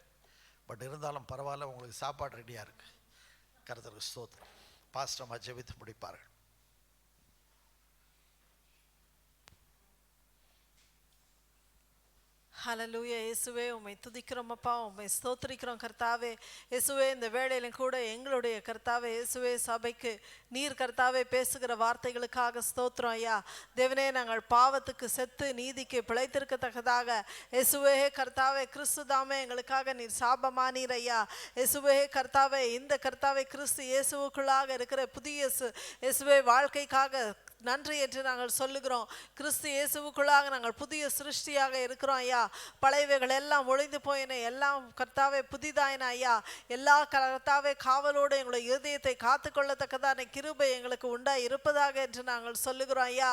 பட் இருந்தாலும் பரவாயில்ல, உங்களுக்கு சாப்பாடு ரெடியாக இருக்கு. கர்த்தருக்கு ஸ்தோத்திரம். பாஸ்டர் ஜெபித்து முடிப்பார்கள். ஹல்லேலூயா. இயேசுவே உம்மை துதிக்கிறோம் அப்பா, உம்மை ஸ்தோத்திரிக்கிறோம் கர்த்தாவே. இயேசுவே இந்த வேளையிலும் கூட எங்களுடைய கர்த்தாவே இயேசுவே சபைக்கு நீர் கர்த்தாவே பேசுகிற வார்த்தைகளுக்காக ஸ்தோத்திரம் ஐயா. தேவனே, நாங்கள் பாவத்துக்கு செத்து நீதிக்கு பிழைத்திருக்கத்தக்கதாக இயேசுவே கர்த்தாவே கிறிஸ்து தாமே எங்களுக்காக நீர் சாபமானீர் ஐயா. இயேசுவே கர்த்தாவே, இந்த கர்த்தாவே கிறிஸ்து இயேசுவுக்குள்ளாக இருக்கிற புதிய இயேசுவே வாழ்க்கைக்காக நன்றி என்று நாங்கள் சொல்லுகிறோம். கிறிஸ்து இயேசுவுக்குள்ளாக நாங்கள் புதிய சிருஷ்டியாக இருக்கிறோம் ஐயா. பழையவைகள் எல்லாம் ஒழிந்து போயின, எல்லாம் கர்த்தாவே புதிதாயின ஐயா. எல்லா கர்த்தாவே காவலோடு எங்களுடைய இருதயத்தை காத்துக்கொள்ளத்தக்கதான கிருபை எங்களுக்கு உண்டாய் இருப்பதாக என்று நாங்கள் சொல்லுகிறோம் ஐயா.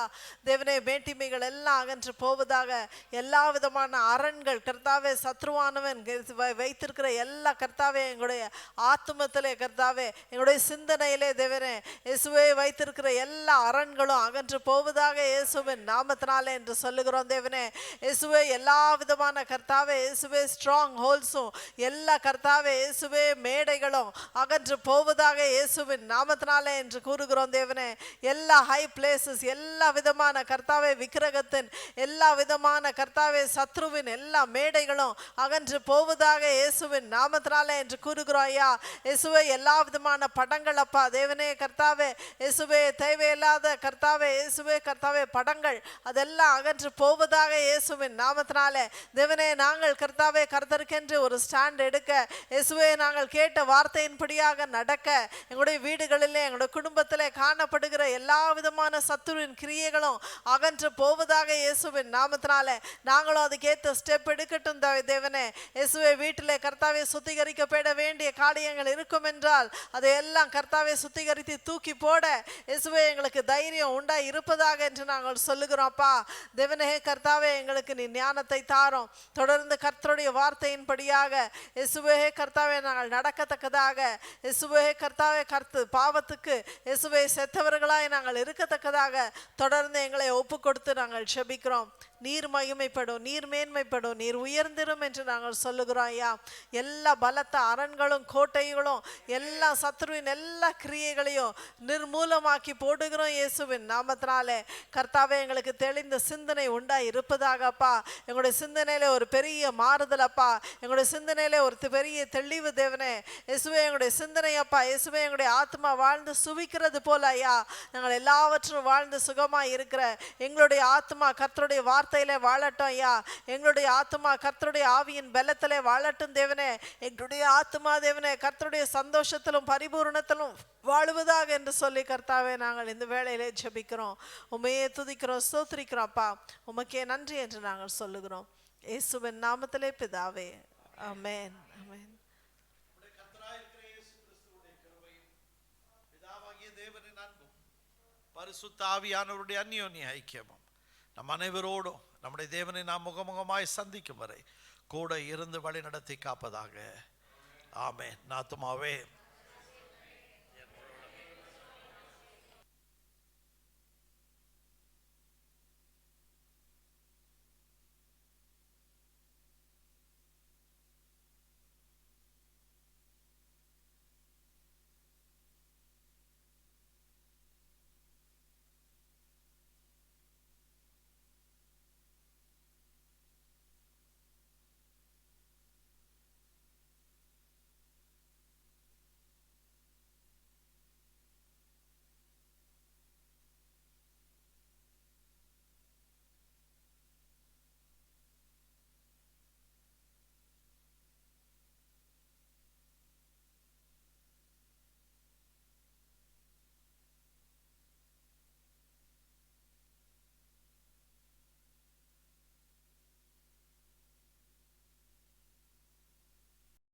தேவனே, மேட்டிமைகள் எல்லாம் அகன்று போவதாக. எல்லா விதமான அரண்கள் கர்த்தாவே சத்ருவானவன் வைத்திருக்கிற எல்லா கர்த்தாவே எங்களுடைய ஆத்துமத்திலே கர்த்தாவே எங்களுடைய சிந்தனையிலே தேவனே இயேசுவே வைத்திருக்கிற எல்லா அரண்களும் அகன்று போவதாக இயேசுவின் நாமத்தினாலே என்று சொல்லுகிறோம். தேவனே இயேசுவே, எல்லா விதமான கர்த்தாவே இயேசுவே ஸ்ட்ராங் ஹோல்ஸும் எல்லா கர்த்தாவே இயேசுவே மேடைகளும் அகன்று போவதாக இயேசுவின் நாமத்தினாலே என்று கூறுகிறோம். தேவனே, எல்லா ஹை பிளேசஸ், எல்லா விதமான கர்த்தாவே விக்கிரகத்தின் எல்லா விதமான கர்த்தாவே சத்ருவின் எல்லா மேடைகளும் அகன்று போவதாக இயேசுவின் நாமத்தினாலே என்று கூறுகிறோம் ஐயா. இயேசுவே, எல்லா விதமான படங்கள் அப்பா தேவனே கர்த்தாவே இயேசுவே தேவையில்லாத கர்த்தாவே இயேசுவே கர்த்தாவே படங்கள் அதெல்லாம் அகன்று போவதாக இயேசுவின் நாமத்தினாலே தேவனே, நாங்கள் கர்த்தாவே கர்த்தருக்கென்று ஒரு ஸ்டாண்ட் எடுக்க இயேசுவே, நாங்கள் கேட்ட வார்த்தையின்படியாக நடக்க, எங்களுடைய வீடுகளிலே எங்களுடைய குடும்பத்திலே காணப்படுகிற எல்லா விதமான சத்துருவின் கிரியைகளும் அகன்று போவதாக இயேசுவின் நாமத்தினாலே நாங்களும் அதுக்கேற்ற ஸ்டெப் எடுக்கட்டும் தேவனே. இயேசுவே, வீட்டிலே கர்த்தாவே சுத்திகரிக்கப்பட வேண்டிய காரியங்கள் இருக்கும் என்றால் அதையெல்லாம் கர்த்தாவே சுத்திகரித்து தூக்கி போட இயேசுவே எங்களுக்கு தைரியம் உண்டாய் இருப்பதாக என்று நாங்கள் சொல்லுகிறோம் அப்பா. தேவனே கர்த்தாவே, எங்களுக்கு நீ ஞானத்தை தாரும். தொடர்ந்து கர்த்தருடைய வார்த்தையின்படியாக இயேசுவே கர்த்தாவே நாங்கள் நடக்கத்தக்கதாக இயேசுவே கர்த்தாவே பாவத்துக்கு இயேசுவே செத்தவர்களாய் நாங்கள் இருக்கத்தக்கதாக தொடர்ந்து எங்களை ஒப்பு கொடுத்து நாங்கள் செபிக்கிறோம். நீர் மகிமைப்படும், நீர் மேன்மைப்படும், நீர் உயர்ந்திரும் என்று நாங்கள் சொல்லுகிறோம் ஐயா. எல்லா பலத்த அரண்களும் கோட்டைகளும் எல்லா சத்ருவின் எல்லா கிரியைகளையும் நிர்மூலமாக்கி போடுகிறோம் இயேசுவின் நாமத்தினாலே. கர்த்தாவே, எங்களுக்கு தெளிந்த சிந்தனை உண்டாய் இருப்பதாக அப்பா. எங்களுடைய சிந்தனையில ஒரு பெரிய மாறுதல் அப்பா, எங்களுடைய சிந்தனையில ஒரு பெரிய தெளிவு தேவனே இயேசுவே. எங்களுடைய சிந்தனை அப்பா இயேசுவே எங்களுடைய ஆத்மா வாழ்ந்து சுவிக்கிறது போல ஐயா, நாங்கள் எல்லாவற்றும் வாழ்ந்து சுகமாய் இருக்கிற எங்களுடைய ஆத்மா கர்த்தருடைய வார்த்தை வார்த்தையிலே வாழட்டும் ஐயா. எங்களுடைய ஆத்துமா கர்த்தருடைய ஆவியின் பலத்திலே வாழட்டும் தேவனே. எங்களுடைய ஆத்துமா தேவனே கர்த்தருடைய சந்தோஷத்திலும் பரிபூரணத்திலும் வாழுவதாக என்று சொல்லி கர்த்தாவே நாங்கள் இந்த வேளையிலே ஜெபிக்கிறோம். உம்மையே துதிக்கிறோம், ஸ்தோத்திரிக்கிறோம் அப்பா. உமக்கே நன்றி என்று நாங்கள் சொல்லுகிறோம். இயேசுவின் நாமத்திலே பிதாவே, ஆமென். ஆமென். தேவனின் அன்பும் பரிசுத்த ஆவியானவருடைய அந்யோன்ய ஐக்கியமும் நம் அனைவரோடும் நம்முடைய தேவனை நாம் முகமுகமாய் சந்திக்கும் வரை கூட இருந்து வழி நடத்தி காப்பதாக. ஆமென். ஆத்துமாவே